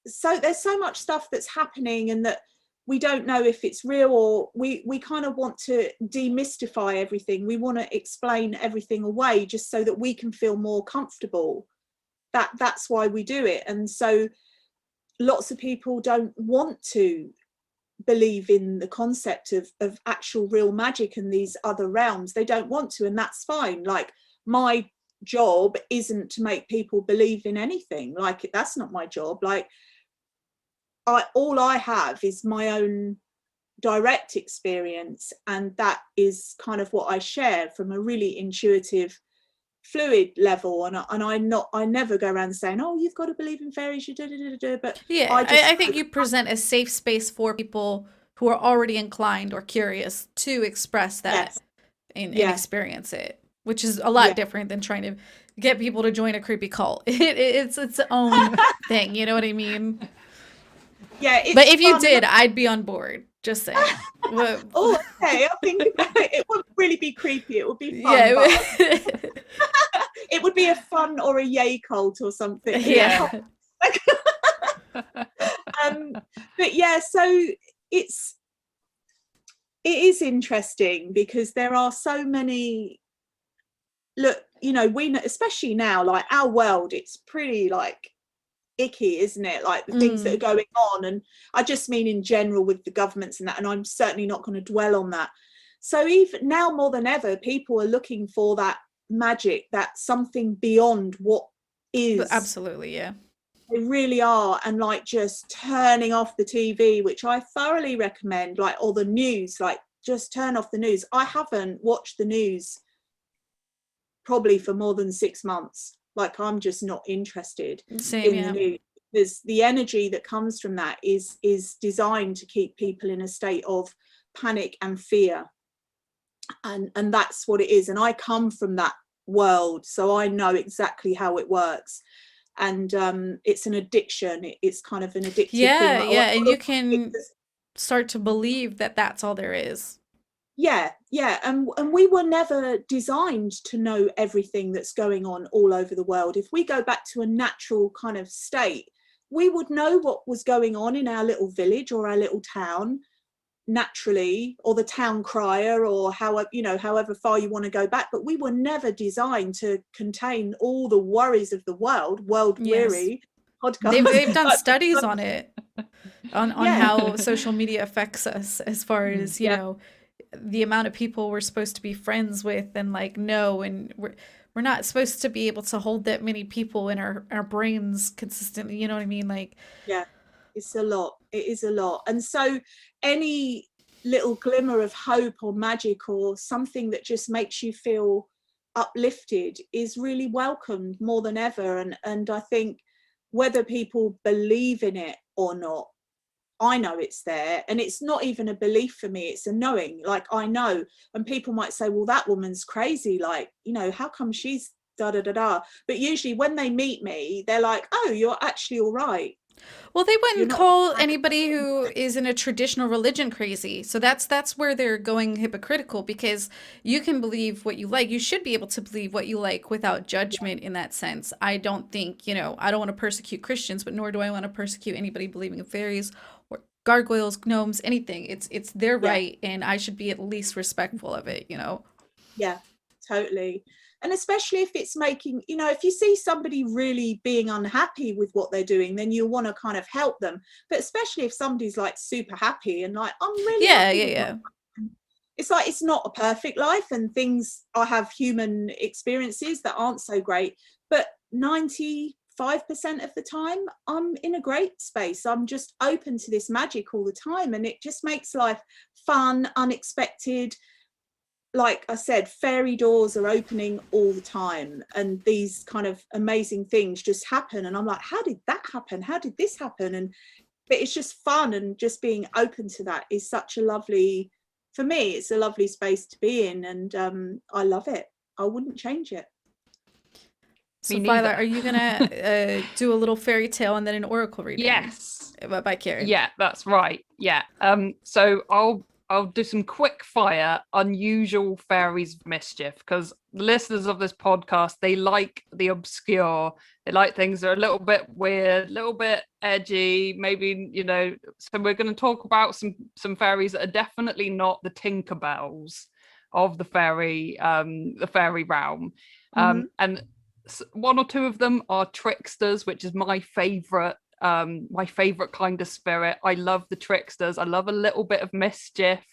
so there's so much stuff that's happening and that we don't know if it's real, or we kind of want to demystify everything. We want to explain everything away just so that we can feel more comfortable. That's why we do it. And so lots of people don't want to believe in the concept of actual real magic and these other realms. They don't want to, and that's fine. Like, my job isn't to make people believe in anything. Like, that's not my job. Like, all I have is my own direct experience, and that is kind of what I share from a really intuitive, fluid level. And I never go around saying, oh, you've got to believe in fairies, but I think you present a safe space for people who are already inclined or curious to express that and experience it, which is a lot different than trying to get people to join a creepy cult. It's its own thing, you know what I mean? Yeah, but if you did, I'd be on board. Just saying. Oh, okay. I think it wouldn't really be creepy. It would be fun. It would be a fun or a yay cult or something. Yeah. But yeah, so it is interesting because there are so many. Look, you know, we know, especially now, like our world, it's pretty like icky, isn't it? Like the things that are going on, and I just mean in general with the governments and that, and I'm certainly not going to dwell on that. So even now more than ever, people are looking for that magic, that something beyond what is. Absolutely, yeah. They really are. And like just turning off the TV, which I thoroughly recommend, like, or the news, like just turn off the news. I haven't watched the news probably for more than 6 months. Like, I'm just not interested in the news, because the energy that comes from that is designed to keep people in a state of panic and fear, and that's what it is. And I come from that world, so I know exactly how it works. And it's an addiction. It's kind of an addictive thing. And you can start to believe that that's all there is. And we were never designed to know everything that's going on all over the world. If we go back to a natural kind of state, we would know what was going on in our little village or our little town naturally, or the town crier, or however far you want to go back. But we were never designed to contain all the worries of the world weary podcast. They've done studies on it, on how social media affects us, as far as you know, the amount of people we're supposed to be friends with and like know, and we're not supposed to be able to hold that many people in our brains consistently, you know what I mean? Like, it's a lot. It is a lot. And so any little glimmer of hope or magic or something that just makes you feel uplifted is really welcomed more than ever. And I think whether people believe in it or not, I know it's there. And it's not even a belief for me, it's a knowing. Like, I know. And people might say, well, that woman's crazy, like, you know, how come she's da da da da? But usually when they meet me, they're like, oh, you're actually all right. Well, they wouldn't call anybody who is in a traditional religion crazy. So that's where they're going hypocritical, because you can believe what you like. You should be able to believe what you like without judgment in that sense. I don't think, you know, I don't want to persecute Christians, but nor do I want to persecute anybody believing in fairies or gargoyles, gnomes, anything. It's their right, and I should be at least respectful of it, you know? Yeah, totally. And especially if it's making, you know, if you see somebody really being unhappy with what they're doing, then you want to kind of help them. But especially if somebody's like super happy and like, I'm really happy. it's like, it's not a perfect life, and things, I have human experiences that aren't so great, but 95% of the time I'm in a great space. I'm just open to this magic all the time, and it just makes life fun, unexpected. Like I said, fairy doors are opening all the time, and these kind of amazing things just happen, and I'm like, how did that happen? How did this happen? And but it's just fun, and just being open to that is such a lovely, for me, it's a lovely space to be in, and I love it. I wouldn't change it. So Violet, are you gonna do a little fairy tale and then an oracle reading? Yes, by Karen. Yeah, that's right. Yeah. So I'll do some quick fire unusual fairies of mischief, because the listeners of this podcast, they like the obscure. They like things that are a little bit weird, a little bit edgy, maybe, you know. So we're going to talk about some fairies that are definitely not the Tinkerbells of the fairy realm. And one or two of them are tricksters, which is my favorite kind of spirit. I love the tricksters. I love a little bit of mischief.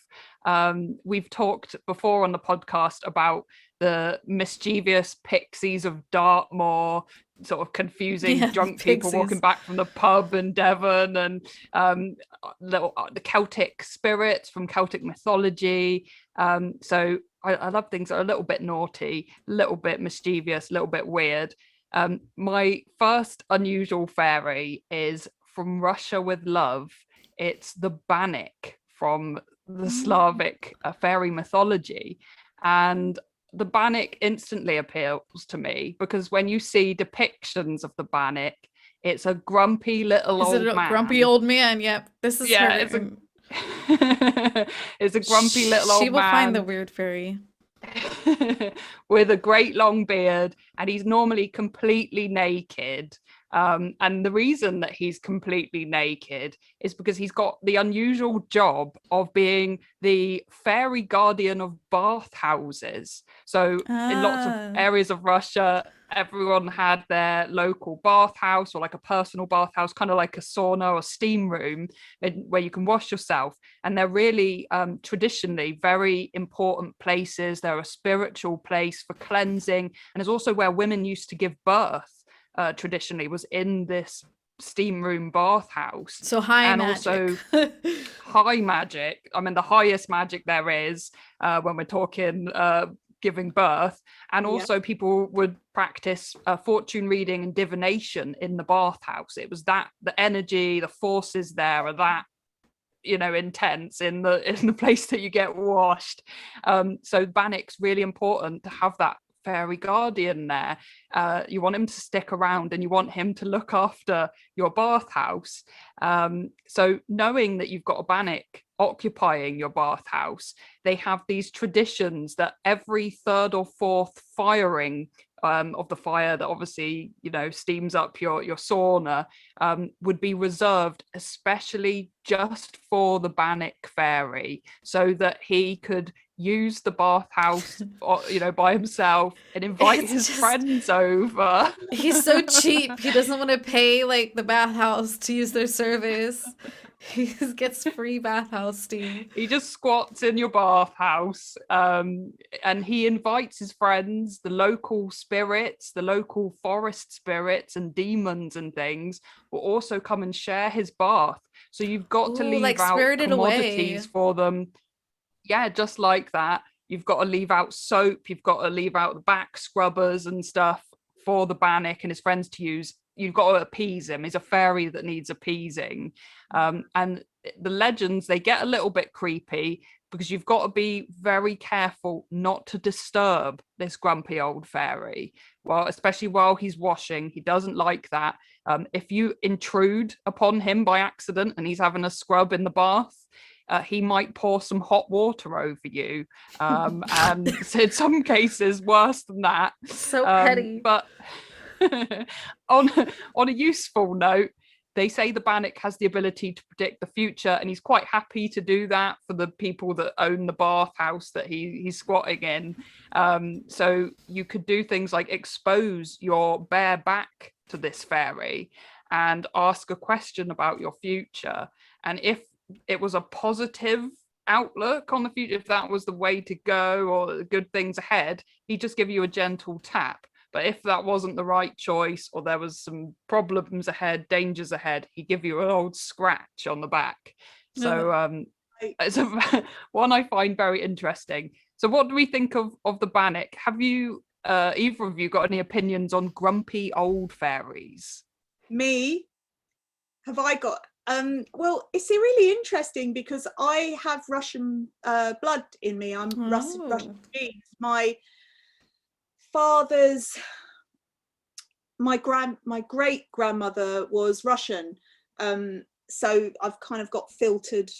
We've talked before on the podcast about the mischievous pixies of Dartmoor, sort of confusing drunk people walking back from the pub in Devon, and the Celtic spirits from Celtic mythology. So I love things that are a little bit naughty, a little bit mischievous, a little bit weird. My first unusual fairy is from Russia with Love. It's the Bannock from the Slavic fairy mythology. And the Bannock instantly appeals to me, because when you see depictions of the Bannock, it's a grumpy little old man. Grumpy old man? Yep. This is her. It's a grumpy little old man. She will find the weird fairy. With a great long beard, and he's normally completely naked. And the reason that he's completely naked is because he's got the unusual job of being the fairy guardian of bathhouses. So in lots of areas of Russia, everyone had their local bathhouse, or like a personal bathhouse, kind of like a sauna or steam room where you can wash yourself. And they're really traditionally very important places. They're a spiritual place for cleansing, and it's also where women used to give birth. Traditionally was in this steam room bathhouse. So high and magic. Also high magic. I mean, the highest magic there is when we're talking giving birth. And also people would practice fortune reading and divination in the bathhouse. It was that the energy, the forces there are that, you know, intense in the place that you get washed. So Bannock's really important to have that fairy guardian there. You want him to stick around, and you want him to look after your bathhouse. So knowing that you've got a Bannock occupying your bathhouse, they have these traditions that every third or fourth firing of the fire that obviously, you know, steams up your sauna would be reserved especially just for the Bannock fairy, so that he could use the bathhouse, you know, by himself and invite his friends over. He's so cheap. He doesn't want to pay like the bathhouse to use their service. He gets free bathhouse steam. He just squats in your bathhouse, and he invites his friends, the local spirits, the local forest spirits and demons and things will also come and share his bath. So you've got to leave like out Spirited commodities Away. For them. Yeah, just like that. You've got to leave out soap. You've got to leave out the back scrubbers and stuff for the Bannock and his friends to use. You've got to appease him. He's a fairy that needs appeasing. And the legends, they get a little bit creepy, because you've got to be very careful not to disturb this grumpy old fairy. Well, especially while he's washing, he doesn't like that. If you intrude upon him by accident and he's having a scrub in the bath, he might pour some hot water over you, and in some cases worse than that. So petty. But on a useful note, they say the Bannock has the ability to predict the future, and he's quite happy to do that for the people that own the bathhouse that he's squatting in. So you could do things like expose your bare back to this fairy and ask a question about your future. And if it was a positive outlook on the future, if that was the way to go or good things ahead, he'd just give you a gentle tap. But if that wasn't the right choice, or there was some problems ahead, dangers ahead, he'd give you an old scratch on the back. So it's one I find very interesting. So what do we think of the Bannock? Have you, either of you, got any opinions on grumpy old fairies? Me? Have I got? Well, it's really interesting because I have Russian blood in me. I'm Russian genes. My father's, my great grandmother was Russian, so I've kind of got filtered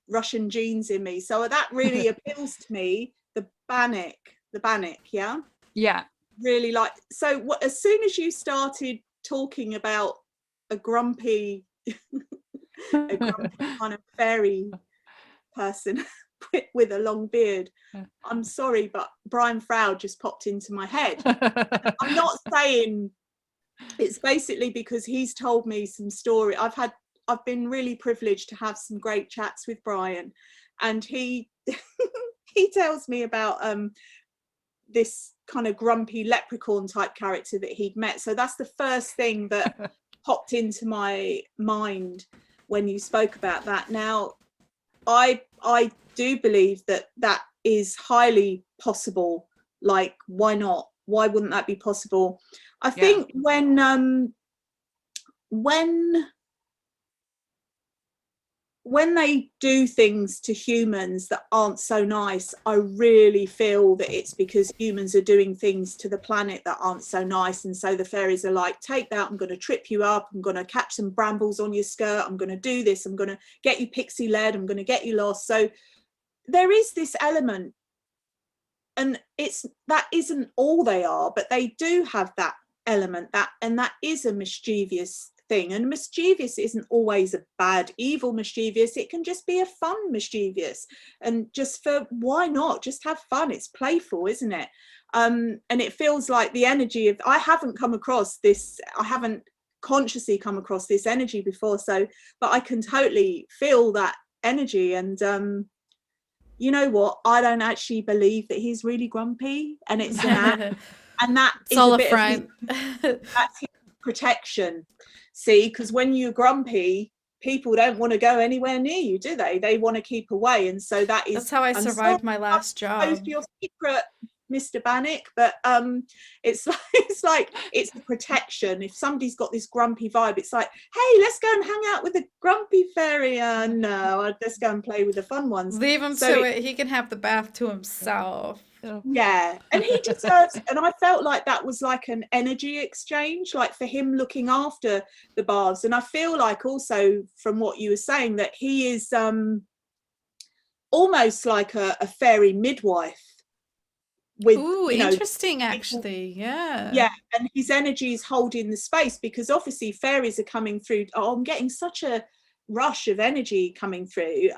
Russian genes in me. So that really appeals to me. The Bannock, yeah, really like. So as soon as you started talking about a grumpy kind of fairy person with a long beard, I'm sorry, but Brian Froud just popped into my head. I'm not saying it's basically because he's told me some story. I've been really privileged to have some great chats with Brian, and he he tells me about this kind of grumpy leprechaun type character that he'd met. So that's the first thing that popped into my mind when you spoke about that. Now, I do believe that is highly possible. Like, why not? Why wouldn't that be possible? I think when they do things to humans that aren't so nice, I really feel that it's because humans are doing things to the planet that aren't so nice. And so the fairies are like, take that, I'm going to trip you up, I'm going to catch some brambles on your skirt, I'm going to do this, I'm going to get you pixie led, I'm going to get you lost. So there is this element, and that isn't all they are, but they do have that element, and that is a mischievous thing. And mischievous isn't always a bad, evil mischievous. It can just be a fun mischievous, and just for why not just have fun. It's playful, isn't it? And it feels like the energy of, I haven't consciously come across this energy before, so but I can totally feel that energy. And you know what, I don't actually believe that he's really grumpy, and it's an act, and that it's is all a bit front. that's his protection. See, because when you're grumpy, people don't want to go anywhere near you, do they? They want to keep away. And so that's how I survived my last job. Your secret, Mr. Bannock, but it's like it's a protection. If somebody's got this grumpy vibe, it's like, hey, let's go and hang out with the grumpy fairy. No, let's go and play with the fun ones. Leave him to it. He can have the bath to himself. Yeah, and he deserves, and I felt like that was like an energy exchange, like for him looking after the baths. And I feel like also from what you were saying that he is almost like a fairy midwife. With, ooh, interesting, actually. Yeah, and his energy is holding the space, because obviously fairies are coming through. I'm getting such a rush of energy coming through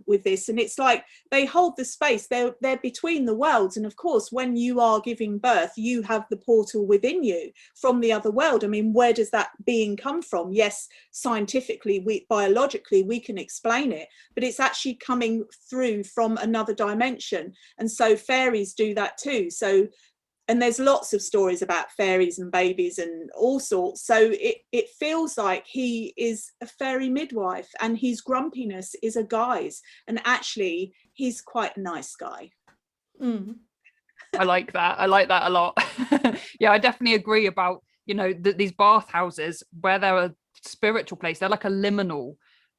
with this, and it's like they hold the space. They're between the worlds, and of course when you are giving birth, you have the portal within you from the other world. I mean, where does that being come from? Yes, scientifically, biologically we can explain it, but it's actually coming through from another dimension. And so fairies do that too. So, and there's lots of stories about fairies and babies and all sorts. So it feels like he is a fairy midwife, and his grumpiness is a guise. And actually, he's quite a nice guy. Mm. I like that. I like that a lot. Yeah, I definitely agree about, these bathhouses where they're a spiritual place. They're like a liminal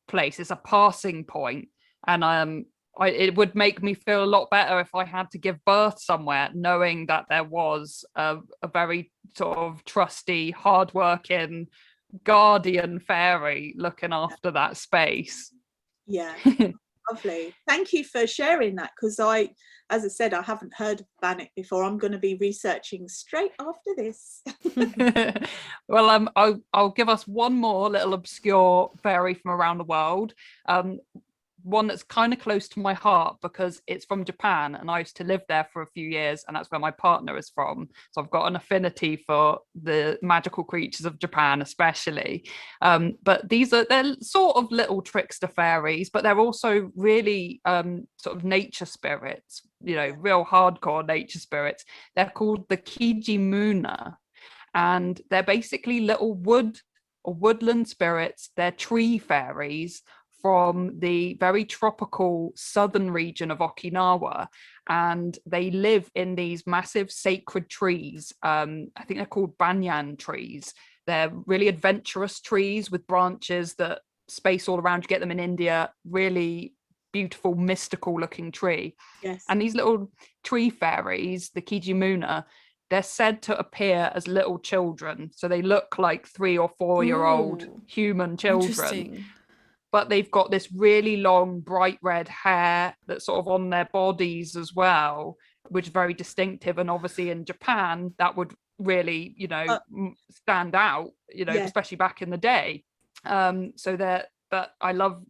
place. It's a passing point. And it would make me feel a lot better if I had to give birth somewhere, knowing that there was a very sort of trusty, hardworking guardian fairy looking after that space. Yeah, lovely. Thank you for sharing that, because as I said, I haven't heard of Bannock before. I'm going to be researching straight after this. Well, I'll give us one more little obscure fairy from around the world. one that's kind of close to my heart because it's from Japan and I used to live there for a few years, and that's where my partner is from. So I've got an affinity for the magical creatures of Japan, especially. But they're sort of little trickster fairies, but they're also really sort of nature spirits, real hardcore nature spirits. They're called the Kijimuna, and they're basically little wood or woodland spirits. They're tree fairies from the very tropical southern region of Okinawa, and they live in these massive sacred trees. I think they're called banyan trees. They're really adventurous trees with branches that space all around. You get them in India, really beautiful, mystical looking tree. Yes. And these little tree fairies, the Kijimuna, they're said to appear as little children. So they look like 3 or 4 year old human children. But they've got this really long, bright red hair that's sort of on their bodies as well, which is very distinctive. And obviously in Japan, that would really, stand out, especially back in the day. But I love,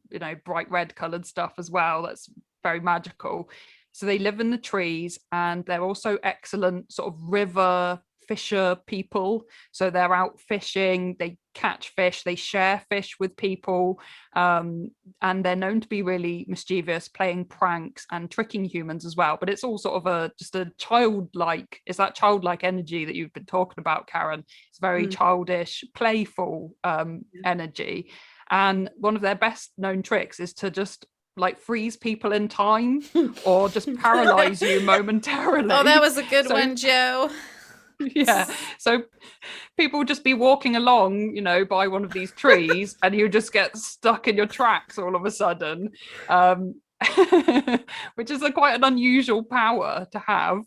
bright red colored stuff as well. That's very magical. So they live in the trees, and they're also excellent sort of river fisher people. So they're out fishing, they catch fish, they share fish with people, and they're known to be really mischievous, playing pranks and tricking humans as well. But it's all sort of just a childlike, it's that childlike energy that you've been talking about, Karen. It's very childish, playful energy. And one of their best known tricks is to just like freeze people in time or just paralyze you momentarily. Oh, that was a good one, Joe. Yeah, so people just be walking along, by one of these trees, and you just get stuck in your tracks all of a sudden, which is quite an unusual power to have.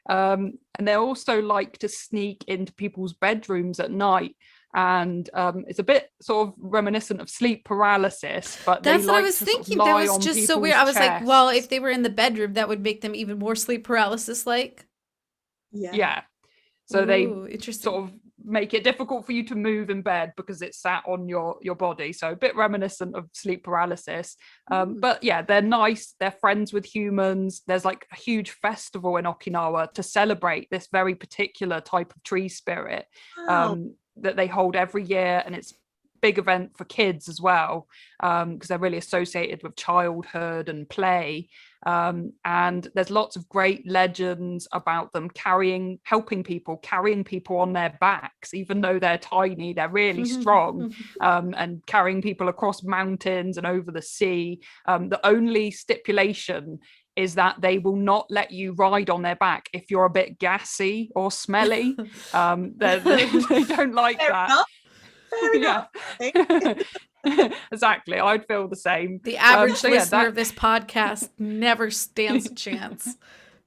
And they also like to sneak into people's bedrooms at night. And it's a bit sort of reminiscent of sleep paralysis, but that's what I was thinking. That was just so weird. I was like, well, if they were in the bedroom, that would make them even more sleep paralysis like. Yeah. So they sort of make it difficult for you to move in bed because it's sat on your body. So a bit reminiscent of sleep paralysis. But yeah, they're nice. They're friends with humans. There's like a huge festival in Okinawa to celebrate this very particular type of tree spirit that they hold every year. And it's a big event for kids as well, because they're really associated with childhood and play. And there's lots of great legends about them helping people, carrying people on their backs. Even though they're tiny, they're really strong, and carrying people across mountains and over the sea. The only stipulation is that they will not let you ride on their back if you're a bit gassy or smelly. They don't like that. Fair enough. Exactly, I'd feel the same. The average listener of this podcast never stands a chance.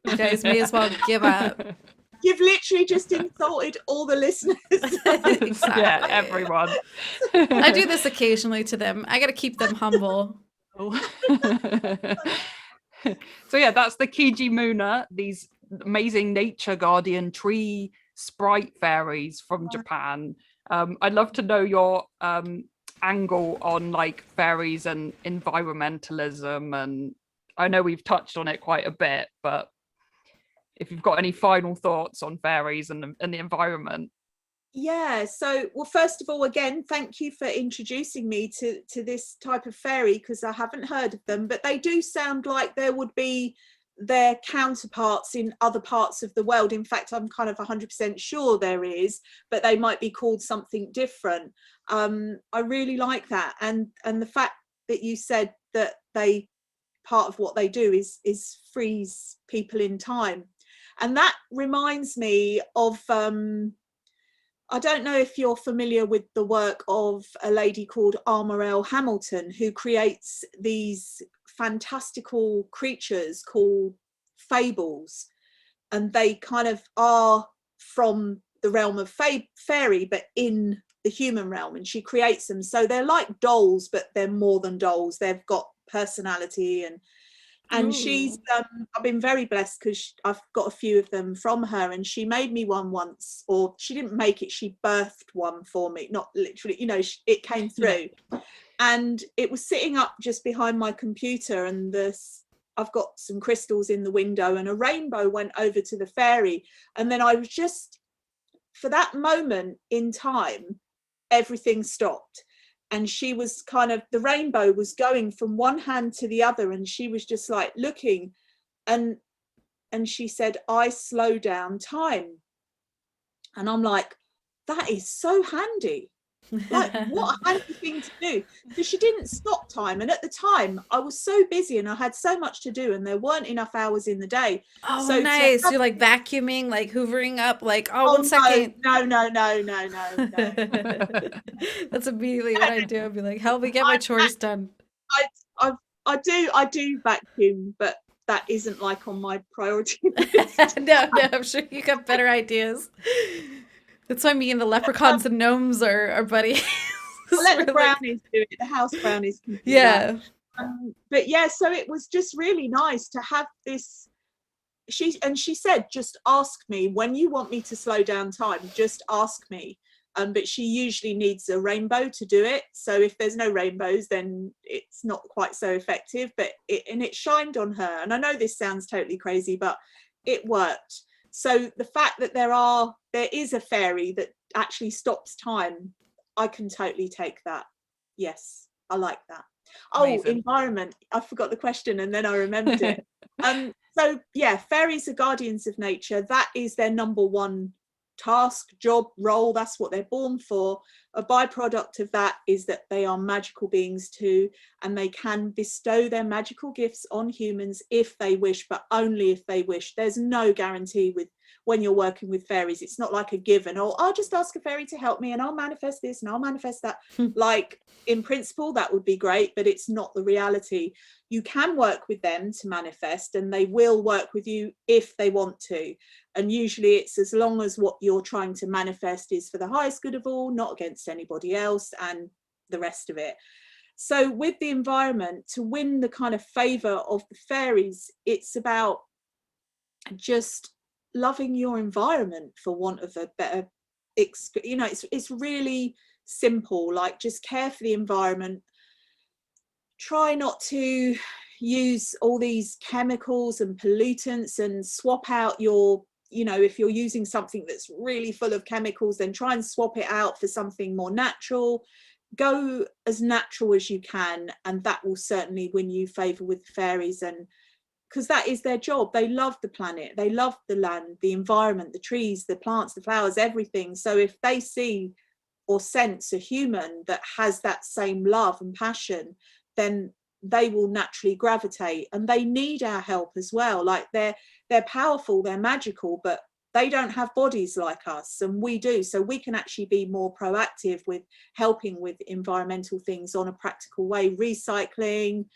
You guys may as well give up. You've literally just insulted all the listeners. Exactly. Yeah, everyone. I do this occasionally to them. I gotta keep them humble. So yeah, that's the Kijimuna, these amazing nature guardian tree sprite fairies from Japan. I'd love to know your angle on like fairies and environmentalism, and I know we've touched on it quite a bit, but if you've got any final thoughts on fairies and the environment. Yeah, so well, first of all, again, thank you for introducing me to this type of fairy, because I haven't heard of them, but they do sound like there would be their counterparts in other parts of the world. In fact, I'm kind of 100% sure there is, but they might be called something different. I really like that, and the fact that you said that part of what they do is freeze people in time, and that reminds me of I don't know if you're familiar with the work of a lady called Armorel Hamilton, who creates these fantastical creatures called fables, and they kind of are from the realm of fairy but in the human realm, and she creates them so they're like dolls, but they're more than dolls. They've got personality, and she's I've been very blessed because I've got a few of them from her, and she made me one once, or she didn't make it, she birthed one for me, not literally, it came through. and it was sitting up just behind my computer, and I've got some crystals in the window, and a rainbow went over to the fairy. And then I was just, for that moment in time, everything stopped. And she was kind of, the rainbow was going from one hand to the other, and she was just like looking, and she said, I slow down time. And I'm like, that is so handy. Like, what a handy thing to do. Because she didn't stop time, and at the time I was so busy and I had so much to do, and there weren't enough hours in the day. Oh, so nice. You're like vacuuming, like hoovering up, like, oh, 1 no, second. No. That's immediately what I do. I'd be like, help me get my chores done. I do vacuum, but that isn't like on my priority list. No, I'm sure you got better ideas. That's why me and the leprechauns and gnomes are buddies. I'll let the brownies do it. The house brownies can do yeah. that. But yeah, so it was just really nice to have this. She said, just ask me when you want me to slow down time, just ask me. But she usually needs a rainbow to do it. So if there's no rainbows, then it's not quite so effective. But it shined on her. And I know this sounds totally crazy, but it worked. So the fact that there is a fairy that actually stops time, I can totally take that. Yes, I like that. Amazing. Oh, environment. I forgot the question and then I remembered it. So yeah, fairies are guardians of nature. That is their number one task, job, role. That's what they're born for. A byproduct of that is that they are magical beings too, and they can bestow their magical gifts on humans if they wish, but only if they wish. There's no guarantee with when you're working with fairies. It's not like a given, or I'll just ask a fairy to help me and I'll manifest this and I'll manifest that. Like, in principle, that would be great, but it's not the reality. You can work with them to manifest, and they will work with you if they want to. And usually it's as long as what you're trying to manifest is for the highest good of all, not against anybody else, and the rest of it. So with the environment, to win the kind of favor of the fairies, it's about just loving your environment, for want of a better, it's really simple. Like, just care for the environment. Try not to use all these chemicals and pollutants, and swap out your, if you're using something that's really full of chemicals, then try and swap it out for something more natural. Go as natural as you can, and that will certainly win you favor with the fairies. And because that is their job. They love the planet, they love the land, the environment, the trees, the plants, the flowers, everything. So if they see or sense a human that has that same love and passion, then they will naturally gravitate. And they need our help as well. Like, they're powerful, they're magical, but they don't have bodies like us, and we do. So we can actually be more proactive with helping with environmental things on a practical way, recycling.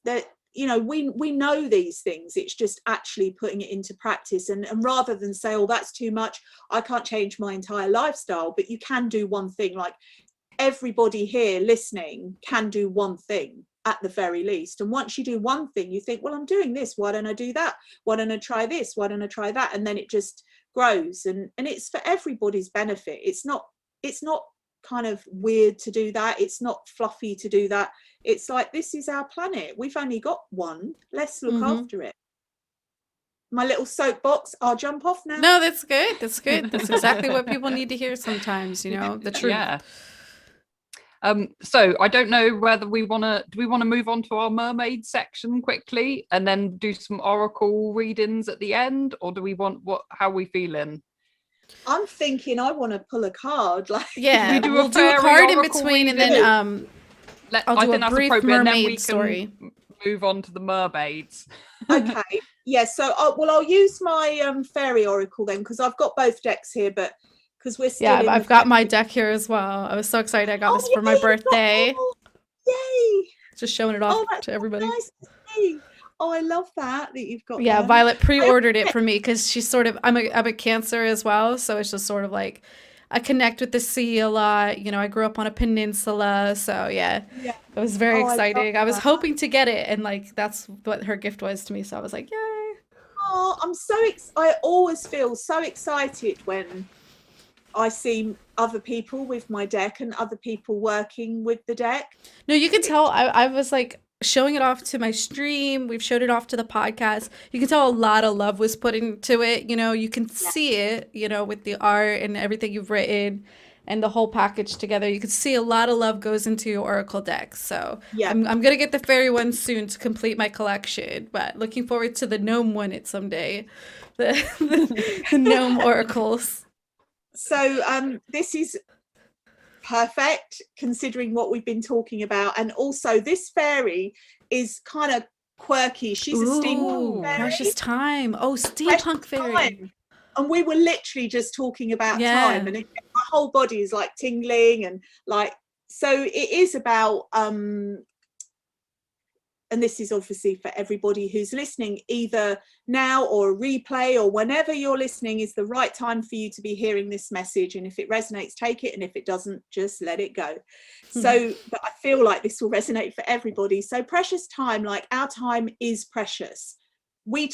That, we know these things. It's just actually putting it into practice, and rather than say, oh, that's too much, I can't change my entire lifestyle. But you can do one thing. Like, everybody here listening can do one thing at the very least. And once you do one thing, you think, well, I'm doing this, why don't I do that? Why don't I try this? Why don't I try that? And then it just grows, and it's for everybody's benefit. It's not kind of weird to do that. It's not fluffy to do that. It's like, this is our planet, we've only got one, let's look after it. My little soapbox, I'll jump off now. No, that's good. That's exactly what people need to hear sometimes, the truth. Yeah. So I don't know whether do we want to move on to our mermaid section quickly and then do some oracle readings at the end, or do we want how are we feeling? I'm thinking I want to pull a card. Like, yeah, we'll do a card in between, and then I'll do a brief mermaid story. Move on to the mermaids. Okay. Yeah. So I'll use my fairy oracle then, because I've got both decks here, but because we're still. Yeah, I've got my deck here as well. I was so excited. I got this for my birthday. Yay! Just showing it off to everybody. Nice to see. Oh, I love that you've got. Yeah, Violet pre-ordered it for me because she's sort of, I'm a Cancer as well, so it's just sort of like I connect with the sea a lot. I grew up on a peninsula, so yeah. It was very exciting. I was hoping to get it, and like that's what her gift was to me. So I was like, yay! Oh, I'm so I always feel so excited when I see other people with my deck and other people working with the deck. No, you can tell I was like showing it off to my stream. We've showed it off to the podcast. You can tell a lot of love was put into it. You know, you can see it, you know, with the art and everything you've written and the whole package together. You can see a lot of love goes into your Oracle deck. So Yeah. I'm going to get the fairy one soon to complete my collection, but looking forward to the gnome one someday. The gnome oracles. So this is perfect considering what we've been talking about, and also this fairy is kind of quirky. She's a steampunk fairy. Precious time. Oh, steampunk fairy. Time. And we were literally just talking about time, and my whole body is like tingling, and like, so it is about and this is obviously for everybody who's listening, either now or a replay or whenever you're listening is the right time for you to be hearing this message. And if it resonates, take it. And if it doesn't, just let it go. So, but I feel like this will resonate for everybody. So precious time, like our time is precious. We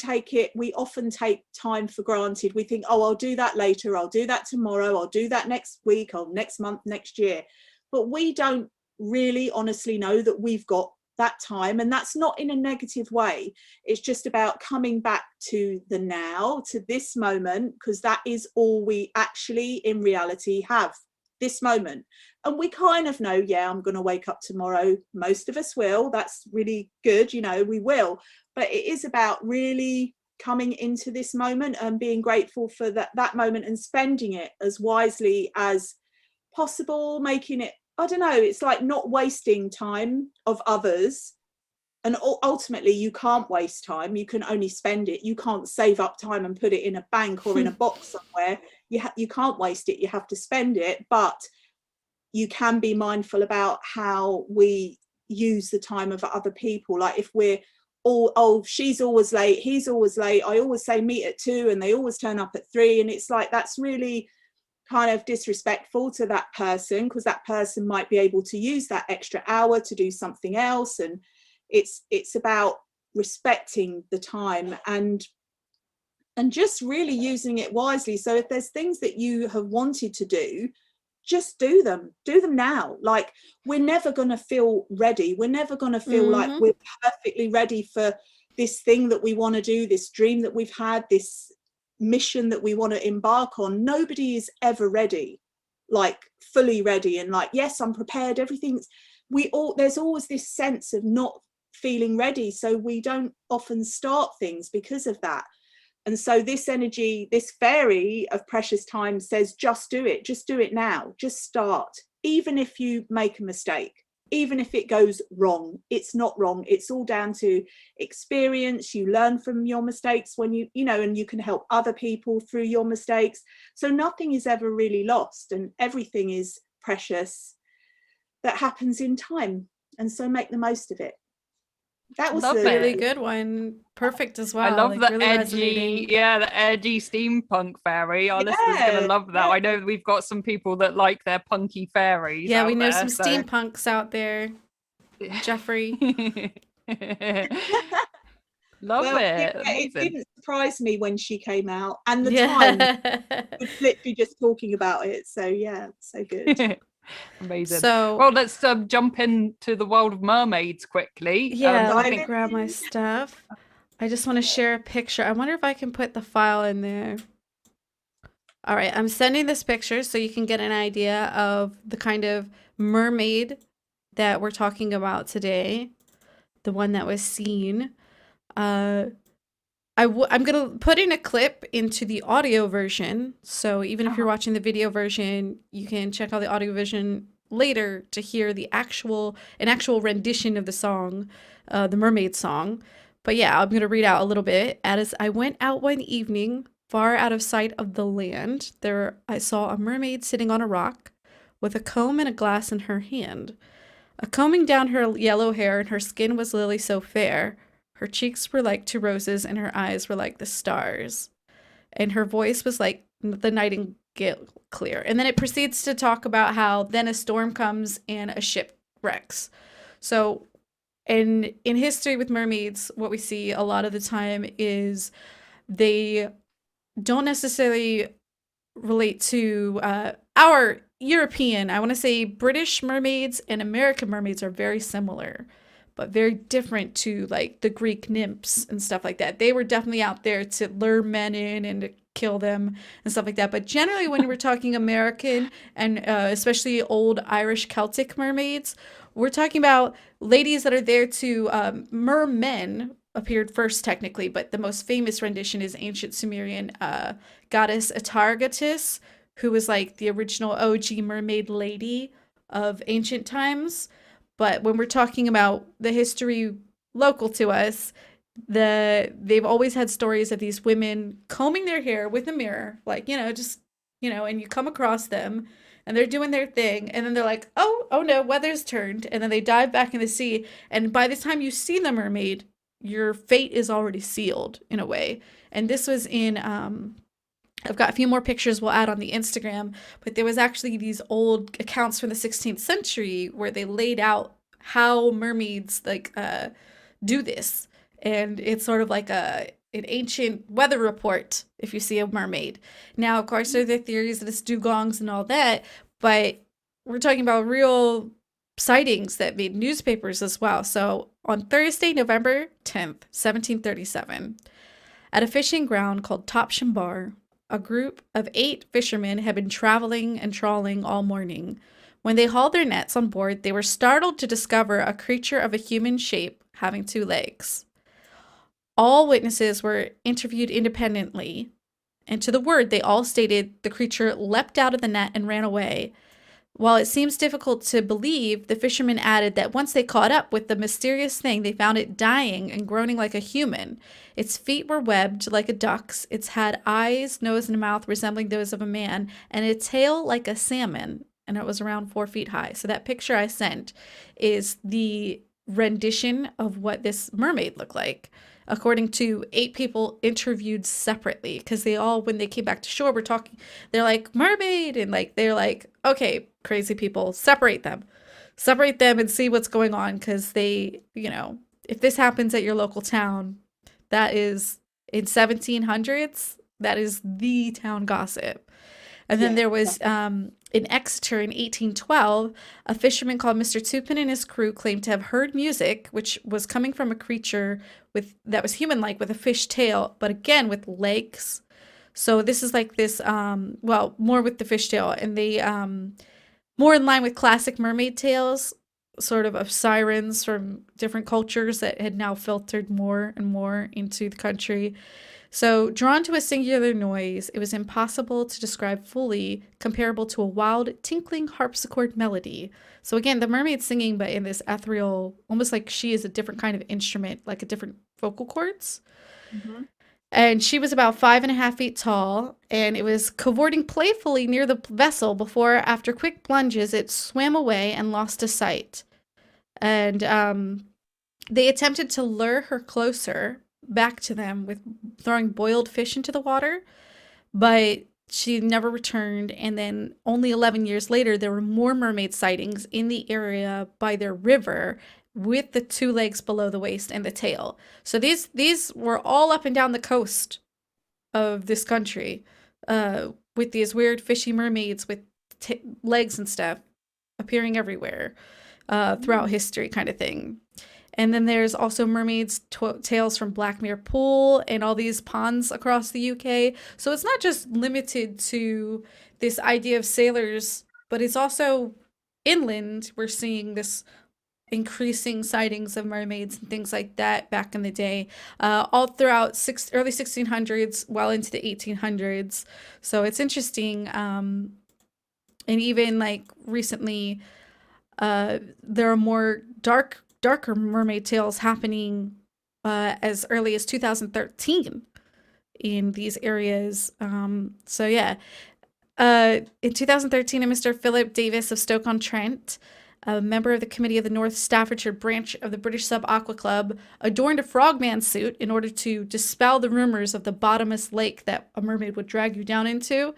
often take time for granted. We think, oh, I'll do that later. I'll do that tomorrow. I'll do that next week or next month, next year. But we don't really honestly know that we've got that time, and that's not in a negative way. It's just about coming back to the now, to this moment, because that is all we actually in reality have, this moment. And we kind of know, yeah, I'm going to wake up tomorrow. Most of us will. That's really good, you know, we will. But it is about really coming into this moment and being grateful for that moment and spending it as wisely as possible, making it, I don't know, it's like not wasting time of others. And ultimately you can't waste time, you can only spend it. You can't save up time and put it in a bank or in a box somewhere. You can't waste it, you have to spend it. But you can be mindful about how we use the time of other people. Like if we're all, oh, she's always late, he's always late, I always say meet at 2 and they always turn up at 3, and it's like that's really kind of disrespectful to that person, because that person might be able to use that extra hour to do something else. And it's about respecting the time and just really using it wisely. So if there's things that you have wanted to do, just do them now. Like, we're never going to feel ready, we're never going to feel like we're perfectly ready for this thing that we want to do, this dream that we've had, this mission that we want to embark on. Nobody is ever ready, like fully ready and like, yes, I'm prepared, everything's, there's always this sense of not feeling ready, so we don't often start things because of that. And so this energy, this fairy of precious time says, just do it now, just start. Even if you make a mistake, even if it goes wrong, it's not wrong. It's all down to experience. You learn from your mistakes when you know, and you can help other people through your mistakes. So nothing is ever really lost, and everything is precious that happens in time. And so make the most of it. That was a really good one. Perfect as well. I love like, the really edgy, the edgy steampunk fairy. Our listeners are going to love that. Yeah. I know we've got some people that like their punky fairies. Yeah, we know some steampunks out there. Jeffrey. Love it. It didn't surprise me when she came out, and the time was literally just talking about it. So yeah, so good. Amazing. So, well, let's jump into the world of mermaids quickly. Yeah, let me grab my stuff. I just want to share a picture. I wonder if I can put the file in there. All right, I'm sending this picture so you can get an idea of the kind of mermaid that we're talking about today, the one that was seen. I'm going to put in a clip into the audio version. So even if you're watching the video version, you can check out the audio version later to hear an actual rendition of the song, the mermaid song. But yeah, I'm going to read out a little bit. As I went out one evening, far out of sight of the land, there I saw a mermaid sitting on a rock with a comb and a glass in her hand. A combing down her yellow hair, and her skin was lily so fair. Her cheeks were like 2 roses, and her eyes were like the stars. And her voice was like the nightingale clear. And then it proceeds to talk about how then a storm comes and a ship wrecks. So in history with mermaids, what we see a lot of the time is they don't necessarily relate to our European, I want to say British mermaids and American mermaids are very similar, but very different to like the Greek nymphs and stuff like that. They were definitely out there to lure men in and to kill them and stuff like that. But generally, when we're talking American and especially old Irish Celtic mermaids, we're talking about ladies that are there to mermen appeared first technically, but the most famous rendition is ancient Sumerian goddess Atargatis, who was like the original OG mermaid lady of ancient times. But when we're talking about the history local to us, they've always had stories of these women combing their hair with a mirror, like, just, and you come across them and they're doing their thing, and then they're like, oh no, weather's turned, and then they dive back in the sea, and by the time you see the mermaid, your fate is already sealed in a way. And this was in I've got a few more pictures we'll add on the Instagram, but there was actually these old accounts from the 16th century where they laid out how mermaids do this. And it's sort of like an ancient weather report if you see a mermaid. Now, of course, there are the theories that it's dugongs and all that, but we're talking about real sightings that made newspapers as well. So on Thursday, November 10th, 1737, at a fishing ground called Topsham Bar, a group of 8 fishermen had been traveling and trawling all morning. When they hauled their nets on board, they were startled to discover a creature of a human shape having 2 legs. All witnesses were interviewed independently, and to the word, they all stated the creature leapt out of the net and ran away. While it seems difficult to believe, the fishermen added that once they caught up with the mysterious thing, they found it dying and groaning like a human. Its feet were webbed like a duck's, its had eyes, nose, and a mouth resembling those of a man, and a tail like a salmon, and it was around 4 feet high. So that picture I sent is the rendition of what this mermaid looked like, according to 8 people interviewed separately, because they all, when they came back to shore, were talking, they're like, mermaid, and like, they're like, okay, crazy people, separate them and see what's going on, because they, if this happens at your local town, that is, in 1700s, that is the town gossip. And then there was in Exeter in 1812, a fisherman called Mr. Tupin and his crew claimed to have heard music, which was coming from a creature that was human-like with a fish tail, but again with legs. So this is like this, more with the fish tail, and they more in line with classic mermaid tales, sort of sirens from different cultures that had now filtered more and more into the country. So, drawn to a singular noise, it was impossible to describe fully, comparable to a wild, tinkling harpsichord melody. So again, the mermaid singing, but in this ethereal, almost like she is a different kind of instrument, like a different vocal cords. Mm-hmm. And she was about 5.5 feet tall, and it was cavorting playfully near the vessel before, after quick plunges, it swam away and lost to sight. And they attempted to lure her closer back to them with throwing boiled fish into the water, but she never returned. And then only 11 years later, there were more mermaid sightings in the area by their river with the 2 legs below the waist and the tail. So these were all up and down the coast of this country, with these weird fishy mermaids with legs and stuff appearing everywhere throughout history, kind of thing. And then there's also mermaids' tales from Blackmere Pool and all these ponds across the UK. So it's not just limited to this idea of sailors, but it's also inland. We're seeing this increasing sightings of mermaids and things like that back in the day, all throughout early 1600s, well into the 1800s. So it's interesting. And even like recently, there are more darker mermaid tales happening as early as 2013 in these areas. So yeah, in 2013, a Mr. Philip Davis of Stoke-on-Trent, a member of the committee of the North Staffordshire branch of the British Sub-Aqua Club, adorned a frogman suit in order to dispel the rumors of the bottomless lake that a mermaid would drag you down into.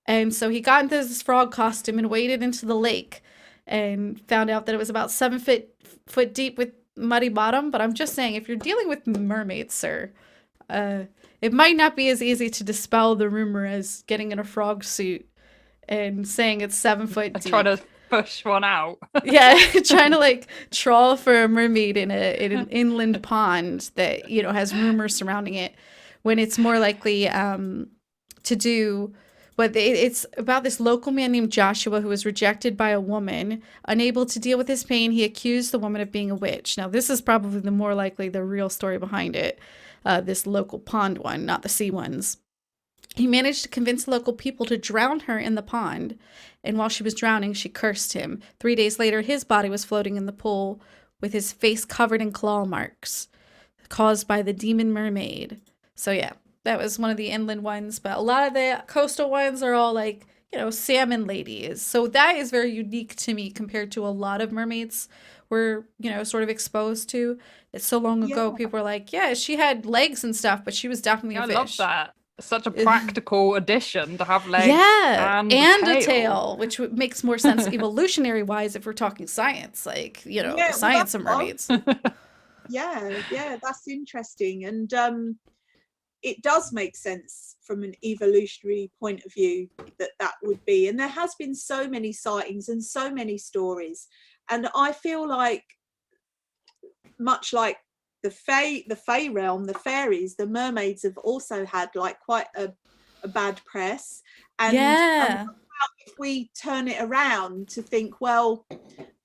And so he got into this frog costume and waded into the lake and found out that it was about 7 foot deep with muddy bottom. But I'm just saying, if you're dealing with mermaids, sir, it might not be as easy to dispel the rumor as getting in a frog suit and saying it's 7 foot deep. Trying to push one out. Yeah, trying to like trawl for a mermaid in an inland pond that, you know, has rumors surrounding it, when it's more likely to do. But it's about this local man named Joshua who was rejected by a woman. Unable to deal with his pain, he accused the woman of being a witch. Now, this is probably the more likely, the real story behind it. This local pond one, not the sea ones. He managed to convince local people to drown her in the pond, and while she was drowning, she cursed him. 3 days later, his body was floating in the pool with his face covered in claw marks caused by the demon mermaid. So yeah, that was one of the inland ones, but a lot of the coastal ones are all like, you know, salmon ladies. So that is very unique to me compared to a lot of mermaids we're, you know, sort of exposed to. It's so long ago, people were like, yeah, she had legs and stuff, but she was definitely a fish. I love that. Such a practical addition to have legs and a tail, which makes more sense evolutionary wise if we're talking science, like, you know, the science of mermaids. Yeah, that's interesting. And it does make sense from an evolutionary point of view that would be. And there has been so many sightings and so many stories. And I feel like, much like the Fae realm, the fairies, the mermaids have also had like quite a bad press. And if we turn it around to think, well,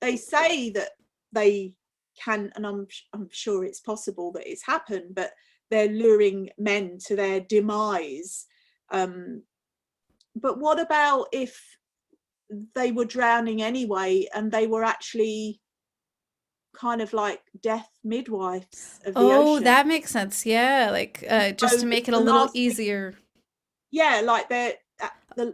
they say that they can, and I'm sure it's possible that it's happened, but they're luring men to their demise. But what about if they were drowning anyway and they were actually kind of like death midwives of the ocean? That makes sense. Yeah, like just to make it a little easier. Yeah, like they're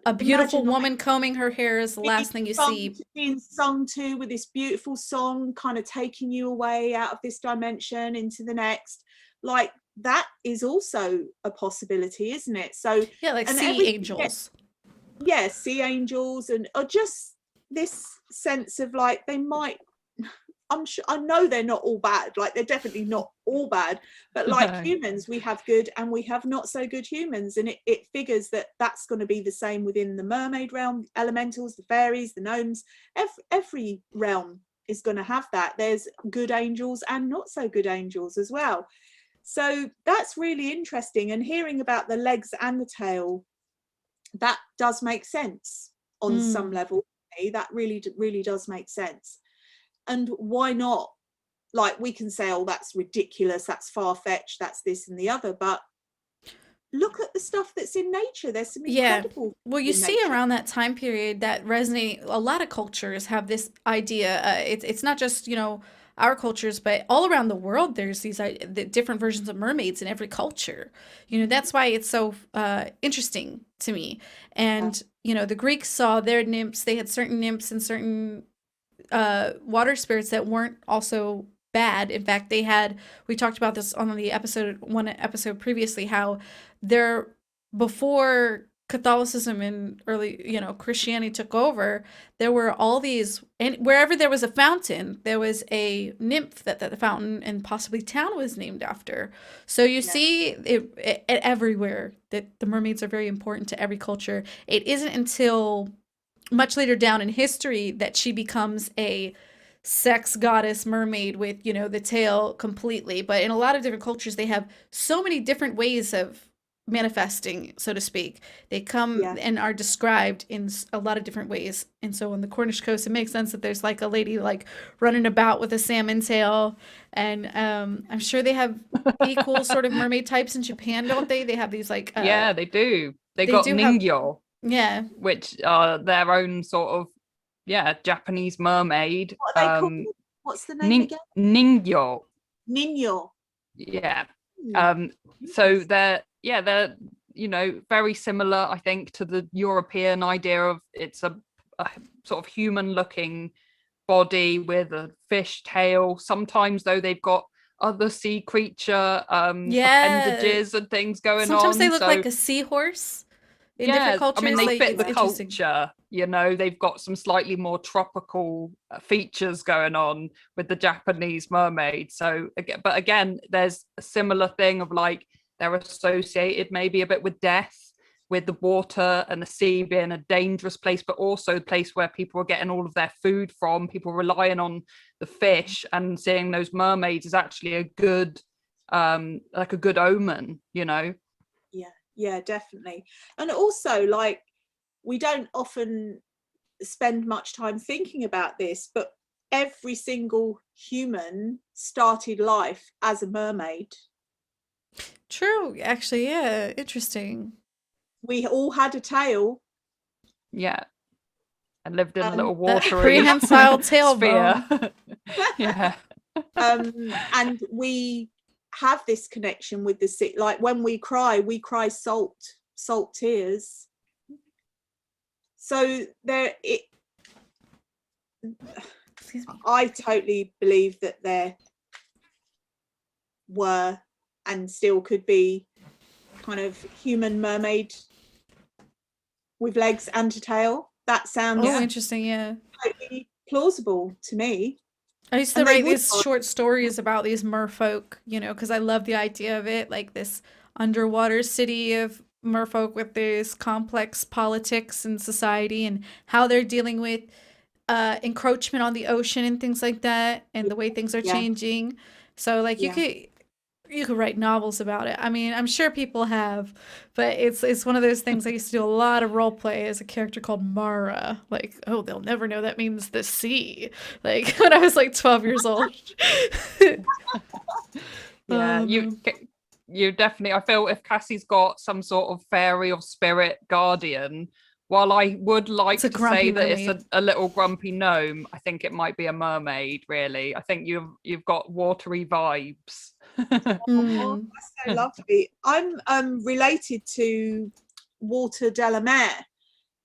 a beautiful woman combing her hair is the last thing you see. Being sung to with this beautiful song, kind of taking you away out of this dimension into the next. Like that is also a possibility, isn't it? So yeah, like sea angels. Yeah, sea angels, and or just this sense of like they might. I'm sure, I know they're not all bad, like they're definitely not all bad, but like humans, we have good and we have not so good humans, and it figures that that's going to be the same within the mermaid realm, elementals, the fairies, the gnomes, every realm is going to have that. There's good angels and not so good angels as well. So that's really interesting, and hearing about the legs and the tail, that does make sense on some level. That really does make sense. And why not? Like we can say, oh, that's ridiculous, that's far-fetched, that's this and the other, but look at the stuff that's in nature. There's some incredible well, you see nature. Around that time period that resonate, a lot of cultures have this idea. It's not just, you know, our cultures, but all around the world there's these the different versions of mermaids in every culture. You know, that's why it's so interesting to me. And you know, the Greeks saw their nymphs, they had certain nymphs and certain water spirits that weren't also bad. In fact, we talked about this on the one episode previously, how there, before Catholicism and early, you know, Christianity took over, there were all these, and wherever there was a fountain, there was a nymph that the fountain and possibly town was named after. So you see it everywhere that the mermaids are very important to every culture. It isn't until much later down in history that she becomes a sex goddess mermaid with, you know, the tail completely. But in a lot of different cultures, they have so many different ways of manifesting, so to speak. They come and are described in a lot of different ways. And so on the Cornish coast, it makes sense that there's like a lady like running about with a salmon tail. And I'm sure they have equal sort of mermaid types in Japan, don't they? They have these like yeah, they do. They got Ningyo. Yeah, which are their own sort of Japanese mermaid. What are they called? What's the name again? Ningyo. Ningyo. Yeah. So they're you know, very similar, I think, to the European idea of it's a sort of human looking body with a fish tail. Sometimes though they've got other sea creature appendages and things going on. Sometimes they look like a seahorse. In different cultures, I mean, they fit the culture, you know, they've got some slightly more tropical features going on with the Japanese mermaid. So, but again, there's a similar thing of like, they're associated maybe a bit with death, with the water and the sea being a dangerous place, but also a place where people are getting all of their food from, people relying on the fish, and seeing those mermaids is actually a good like a good omen, you know. Yeah, definitely. And also, like, we don't often spend much time thinking about this, but every single human started life as a mermaid. True, actually, yeah, interesting. We all had a tail. Yeah, and lived in a And little That watery prehensile sphere. tailbone. Yeah. And we have this connection with the sea. Like when we cry salt tears. So I totally believe that there were and still could be kind of human mermaid with legs and a tail. That sounds interesting, yeah. totally plausible to me. I used to write these short stories about these merfolk, you know, because I love the idea of it, like this underwater city of merfolk with this complex politics and society and how they're dealing with encroachment on the ocean and things like that, and the way things are changing. So like you could write novels about it. I mean, I'm sure people have, but it's one of those things. I used to do a lot of role play as a character called Mara. Like, oh, they'll never know that means the sea. Like when I was like 12 years old. Yeah, you definitely. I feel if Cassie's got some sort of fairy or spirit guardian, while I would like to say that it's a little grumpy gnome, I think it might be a mermaid. Really, I think you've got watery vibes. Oh, that's so lovely. I'm related to Walter Delamere,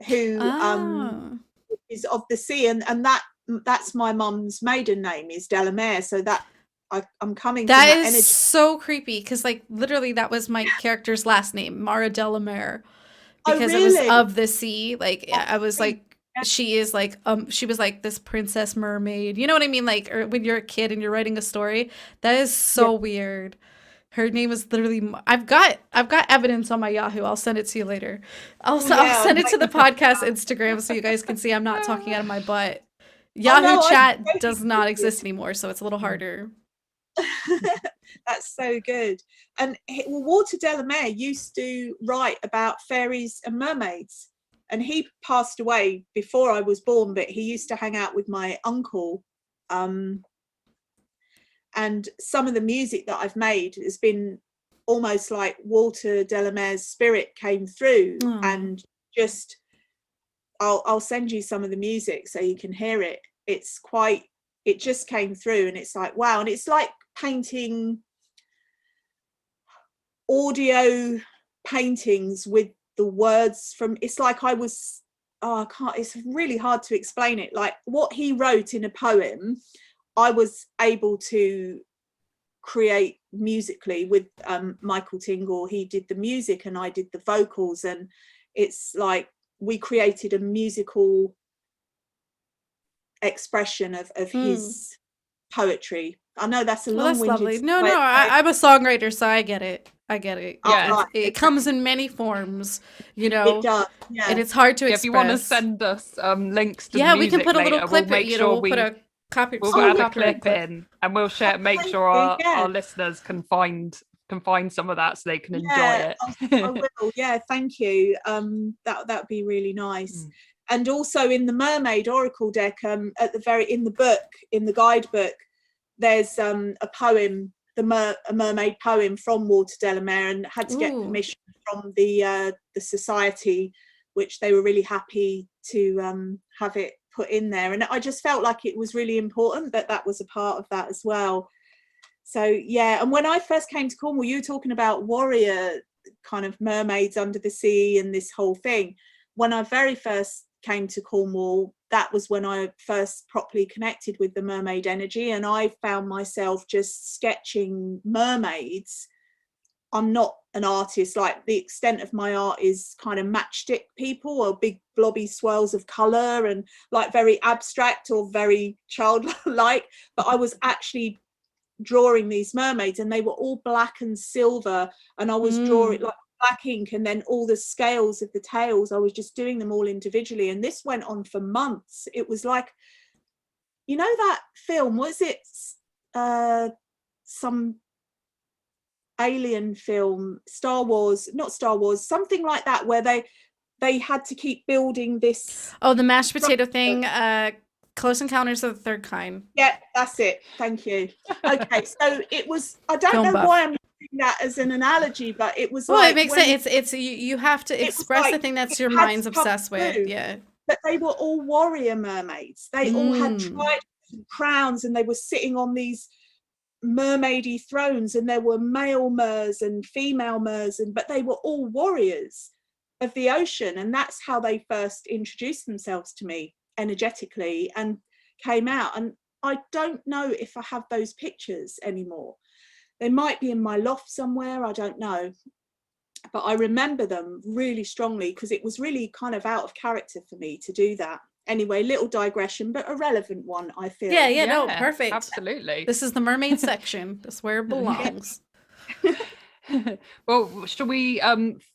who is of the sea, and that's my mum's maiden name is Delamere. So that I'm coming. That from that is energy. So creepy, because like literally that was my character's last name, Mara Delamere, because it was of the sea. Like I was like, she is like she was like this princess mermaid, you know what I mean? Like, or when you're a kid and you're writing a story, that is so weird. Her name is literally I've got evidence on my Yahoo. I'll send it to you later. I'll send it to the podcast Instagram so you guys can see I'm not talking out of my butt. Yahoo chat does not exist anymore, so it's a little harder. That's so good. And Walter Delamere used to write about fairies and mermaids, and he passed away before I was born, but he used to hang out with my uncle, and some of the music that I've made has been almost like Walter Delamere's spirit came through. And just I'll send you some of the music so you can hear it. It just came through, and it's like, wow. And it's like painting audio paintings with the words from, it's like I was, it's really hard to explain it. Like what he wrote in a poem, I was able to create musically with Michael Tingle. He did the music and I did the vocals, and it's like we created a musical expression of his poetry. I know that's a long-winded. That's lovely. No, I'm a songwriter, so I get it. Yeah, it comes in many forms, you know. It does, yeah. And it's hard to express. If you want to send us links to we can put a little clip. We'll put a copy. We'll add a clip in, and we'll share. Make sure our listeners can find some of that so they can enjoy it. I will. Yeah, thank you. That would be really nice. And also in the Mermaid Oracle deck, in the guidebook, there's a poem, a mermaid poem from Walter Delamere, and had to get permission from the society, which they were really happy to have it put in there. And I just felt like it was really important that was a part of that as well. So yeah, and when I first came to Cornwall, you were talking about warrior kind of mermaids under the sea and this whole thing. When I very first came to Cornwall, that was when I first properly connected with the mermaid energy, and I found myself just sketching mermaids. I'm not an artist. Like the extent of my art is kind of matchstick people or big blobby swirls of color and like very abstract or very childlike, but I was actually drawing these mermaids, and they were all black and silver, and I was drawing like black ink, and then all the scales of the tails, I was just doing them all individually, and this went on for months. It was like, you know, that film, was it some alien film, not Star Wars, something like that, where they had to keep building this. Oh, the mashed potato thing, Close Encounters of the Third Kind. Yeah, that's it. Thank you. Okay, so it was, I don't know why I'm using that as an analogy, but it was it makes sense. It's you have to express the thing that's your mind's obsessed with. Yeah. But they were all warrior mermaids. They all had tridents and crowns, and they were sitting on these mermaidy thrones, and there were male mers and female mers, but they were all warriors of the ocean, and that's how they first introduced themselves to me energetically and came out. And I don't know if I have those pictures anymore. They might be in my loft somewhere, I don't know, but I remember them really strongly because it was really kind of out of character for me to do that. Anyway, little digression, but a relevant one, I feel. Yeah, no, perfect. Absolutely. This is the mermaid section. That's where it belongs. Well, shall we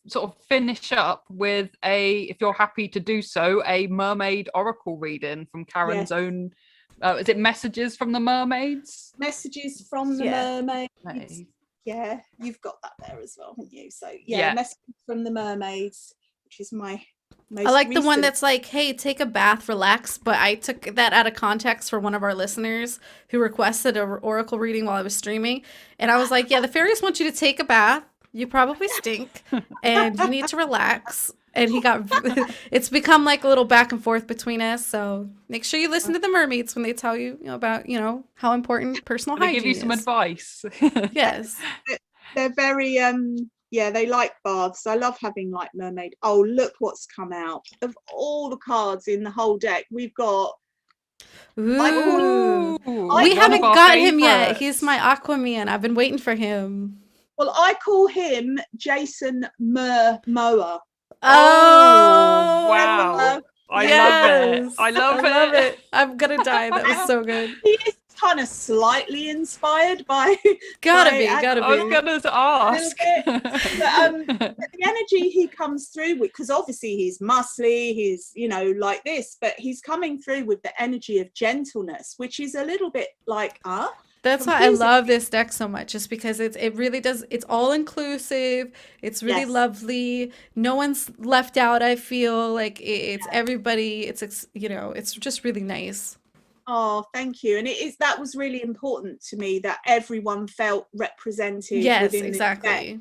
sort of finish up with if you're happy to do so, a mermaid oracle reading from Karen's own, is it Messages from the Mermaids? Messages from the Mermaids. Yeah, you've got that there as well, haven't you? So Messages from the Mermaids, which is my most I like recent. the one that's like, hey, take a bath, relax. But I took that out of context for one of our listeners who requested an oracle reading while I was streaming. And I was like, yeah, the fairies want you to take a bath. You probably stink and you need to relax. And it's become like a little back and forth between us. So make sure you listen to the mermaids when they tell you, about, how important personal hygiene is. They give you some advice. Yes. They're very, they like baths. I love having like mermaid. Oh, look what's come out. Of all the cards in the whole deck, we've got... Ooh. We haven't got him yet. He's my Aquaman. I've been waiting for him. Well, I call him Jason Momoa. Oh, wow. I love it. I'm going to die. That was so good. He is kind of slightly inspired by... Gotta be. I was going to ask. But the energy he comes through with, because obviously he's muscly, he's, like this, but he's coming through with the energy of gentleness, which is a little bit like, That's why I love this deck so much, just because it really does, it's all inclusive, it's really lovely, no one's left out, I feel like it's everybody, it's it's just really nice. Oh, thank you. And that was really important to me, that everyone felt represented within exactly.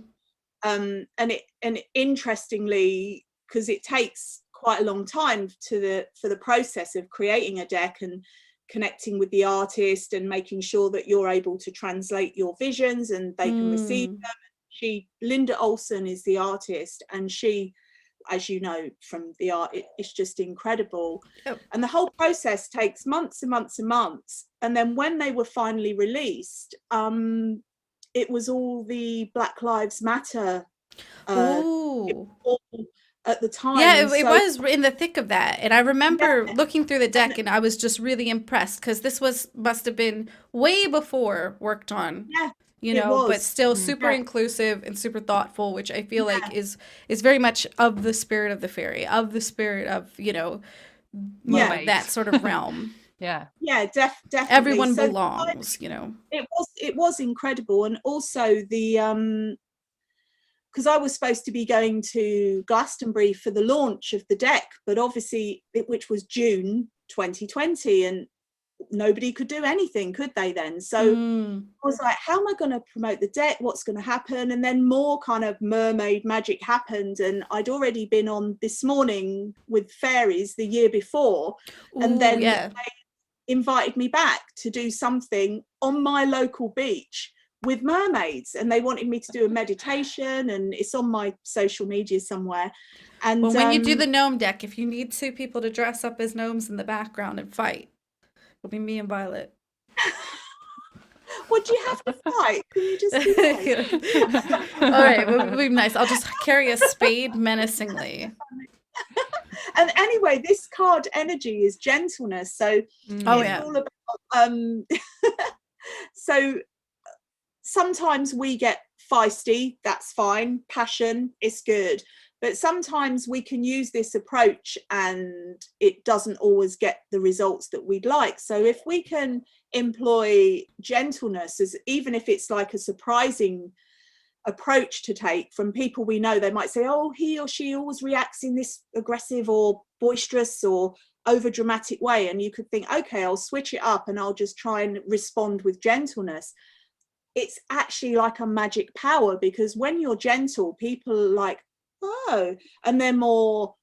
The deck. And interestingly, because it takes quite a long time for the process of creating a deck and connecting with the artist and making sure that you're able to translate your visions and they can receive them. Linda Olson is the artist, and she, as you know from the art, it's just incredible. And the whole process takes months and months and months. And then when they were finally released, it was all the Black Lives Matter at the time. It was in the thick of that. And I remember looking through the deck, and I was just really impressed because this must have been way before worked on. But still super inclusive and super thoughtful, which I feel like is very much of the spirit of the fairy, of the spirit of that sort of realm. Definitely. Everyone belongs. It was incredible. And also the because I was supposed to be going to Glastonbury for the launch of the deck, but obviously which was June 2020, and nobody could do anything, could they then? So I was like, how am I going to promote the deck? What's going to happen? And then more kind of mermaid magic happened, and I'd already been on This Morning with Fairies the year before. And then they invited me back to do something on my local beach with mermaids, and they wanted me to do a meditation, and it's on my social media somewhere. And when you do the gnome deck, if you need two people to dress up as gnomes in the background and fight, it'll be me and Violet. Would you have to fight? Can you just do All right, it'll be nice. I'll just carry a spade menacingly. And anyway, this card energy is gentleness, so it's all about so sometimes we get feisty, that's fine. Passion is good. But sometimes we can use this approach and it doesn't always get the results that we'd like. So if we can employ gentleness, as even if it's like a surprising approach to take from people we know, they might say, oh, he or she always reacts in this aggressive or boisterous or over dramatic way. And you could think, okay, I'll switch it up and I'll just try and respond with gentleness. It's actually like a magic power, because when you're gentle, people are like, oh, and they're more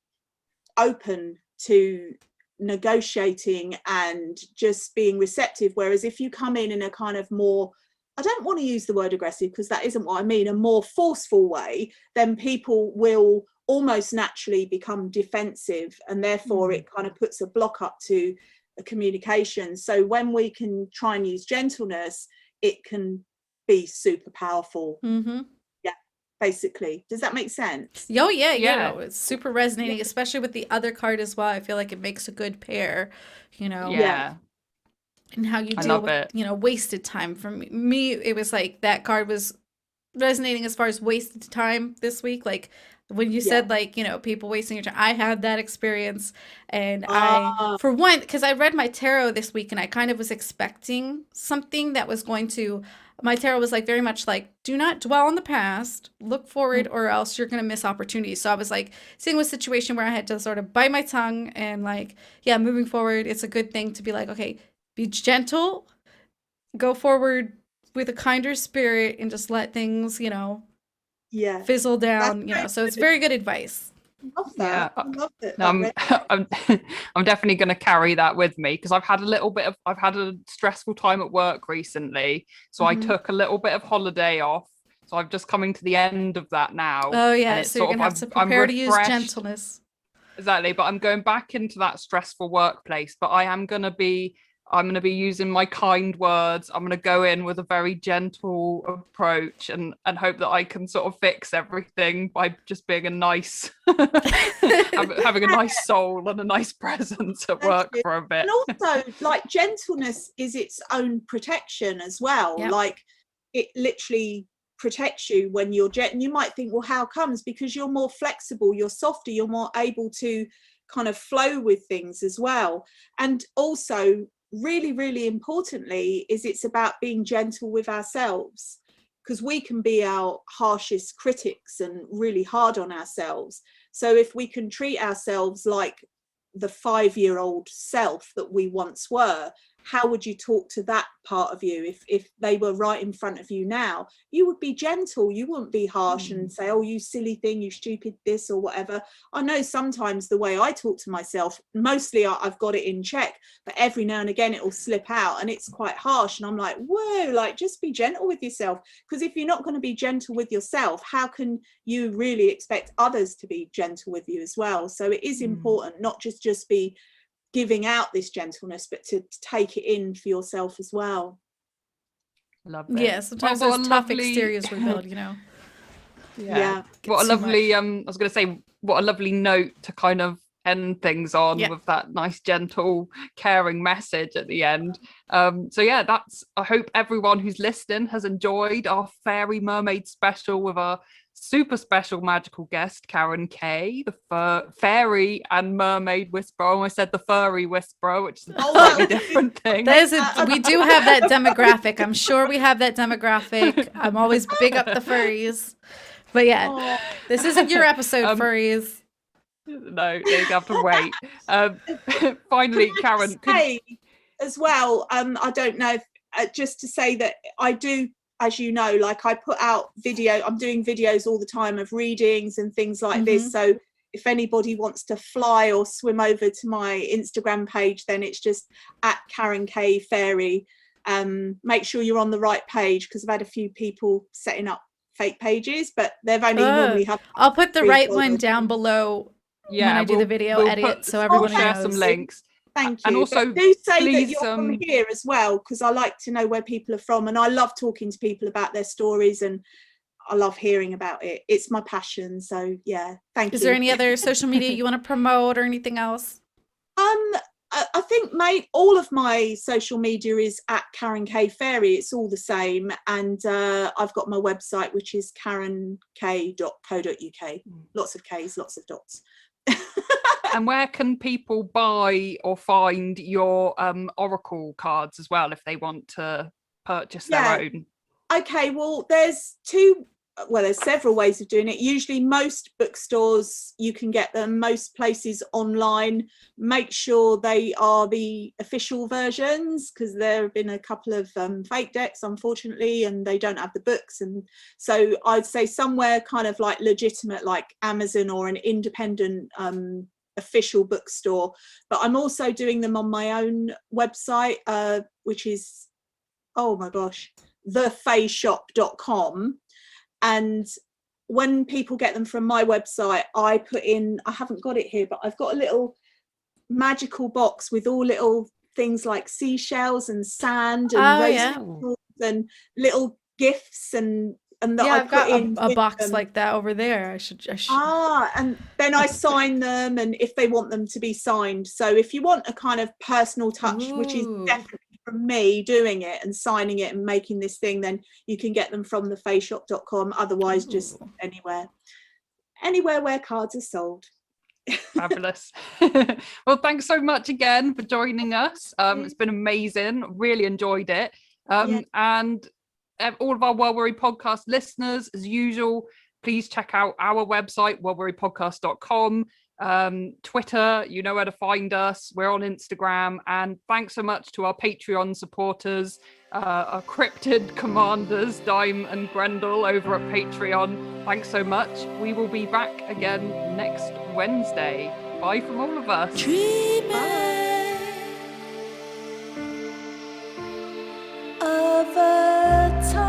open to negotiating and just being receptive. Whereas if you come in a kind of more, I don't want to use the word aggressive because that isn't what I mean, a more forceful way, then people will almost naturally become defensive, and therefore it kind of puts a block up to a communication. So when we can try and use gentleness, it can be super powerful. Yeah, basically. Does that make sense? Oh yeah, yeah. It's super resonating, especially with the other card as well. I feel like it makes a good pair, you know. Yeah. And how you deal with, you know, wasted time. For me, it was like that card was resonating as far as wasted time this week. Like when you said, like, you know, people wasting your time, I had that experience. And I, for one, because I read my tarot this week and I kind of was expecting something that was going to, my tarot was like very much like, do not dwell on the past, look forward, or else you're going to miss opportunities. So I was like seeing a situation where I had to sort of bite my tongue and like, yeah, moving forward, it's a good thing to be like, okay, be gentle, go forward with a kinder spirit, and just let things, you know, fizzle down. That's, you know, so it's very good advice. Love that. I love it. No, I'm definitely going to carry that with me, because I've had a stressful time at work recently, so I took a little bit of holiday off. So I'm just coming to the end of that now. Oh yeah, so you're gonna have to prepare to use gentleness. Exactly, but I'm going back into that stressful workplace. But I'm going to be using my kind words. I'm going to go in with a very gentle approach and hope that I can sort of fix everything by just being a nice, having a nice soul and a nice presence at work for a bit. And also, like, gentleness is its own protection as well. Yep. Like, it literally protects you when you're gentle. You might think, well, how comes? Because you're more flexible, you're softer, you're more able to kind of flow with things as well. And also, really, really importantly, is it's about being gentle with ourselves, because we can be our harshest critics and really hard on ourselves. So if we can treat ourselves like the 5-year-old self that we once were, how would you talk to that part of you if they were right in front of you now? You would be gentle, you wouldn't be harsh and say, oh, you silly thing, you stupid this or whatever. I know sometimes the way I talk to myself, mostly I've got it in check, but every now and again it will slip out and it's quite harsh, and I'm like, whoa, like, just be gentle with yourself, because if you're not going to be gentle with yourself, how can you really expect others to be gentle with you as well? So it is important not just be giving out this gentleness, but to take it in for yourself as well. Love it. Yeah, sometimes those tough exteriors rebuild, you know. Yeah. What a lovely I was going to say, what a lovely note to kind of end things on, with that nice, gentle, caring message at the end. So yeah, I hope everyone who's listening has enjoyed our Fairy Mermaid special with our super special magical guest, Karen Kay, the Fairy and Mermaid Whisperer. I almost said the Furry Whisperer, which is a slightly different thing. We do have that demographic. I'm sure we have that demographic. I'm always big up the furries. But yeah, this isn't your episode, furries. No, you have to wait. Finally, Karen. As well, I don't know, just to say that I do, as you know, like, I put out I'm doing videos all the time of readings and things like this. So if anybody wants to fly or swim over to my Instagram page, then it's just at Karen K Fairy. Make sure you're on the right page, because I've had a few people setting up fake pages, but they've only normally had. I'll put the right one down below when I do the video edit, so everyone share knows. some links. Thank you. And also, but do say that you're from here as well, because I like to know where people are from, and I love talking to people about their stories, and I love hearing about it. It's my passion. So yeah, thank you. Is there any other social media you want to promote or anything else? I I think all of my social media is at Karen K Fairy. It's all the same. And I've got my website, which is karenk.co.uk. Lots of Ks, lots of dots. And where can people buy or find your oracle cards as well if they want to purchase their own? Okay, well, there's several ways of doing it. Usually most bookstores you can get them, most places online. Make sure they are the official versions, because there have been a couple of fake decks, unfortunately, and they don't have the books. And so I'd say somewhere kind of like legitimate, like Amazon or an independent official bookstore. But I'm also doing them on my own website, which is, oh my gosh, thefaishop.com. And when people get them from my website, I put in, I haven't got it here, but I've got a little magical box with all little things like seashells and sand and rose and little gifts and that I I've put got in a box like that over there. I should. And then I sign them, and if they want them to be signed. So if you want a kind of personal touch, which is definitely from me doing it and signing it and making this thing, then you can get them from thefaishop.com. Otherwise, just anywhere where cards are sold. Fabulous. Well, thanks so much again for joining us. It's been amazing. Really enjoyed it. And all of our Well Worried podcast listeners, as usual, please check out our website, wellworriedpodcast.com. Twitter, you know where to find us. We're on Instagram. And thanks so much to our Patreon supporters, our cryptid commanders, Dime and Grendel over at Patreon. Thanks so much. We will be back again next Wednesday. Bye from all of us. Dreaming of a time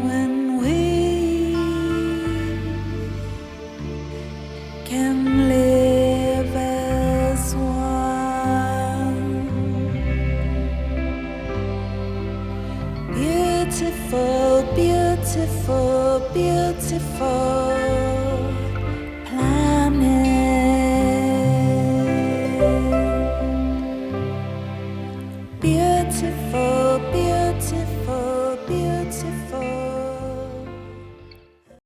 when we can live as one. Beautiful, beautiful, beautiful.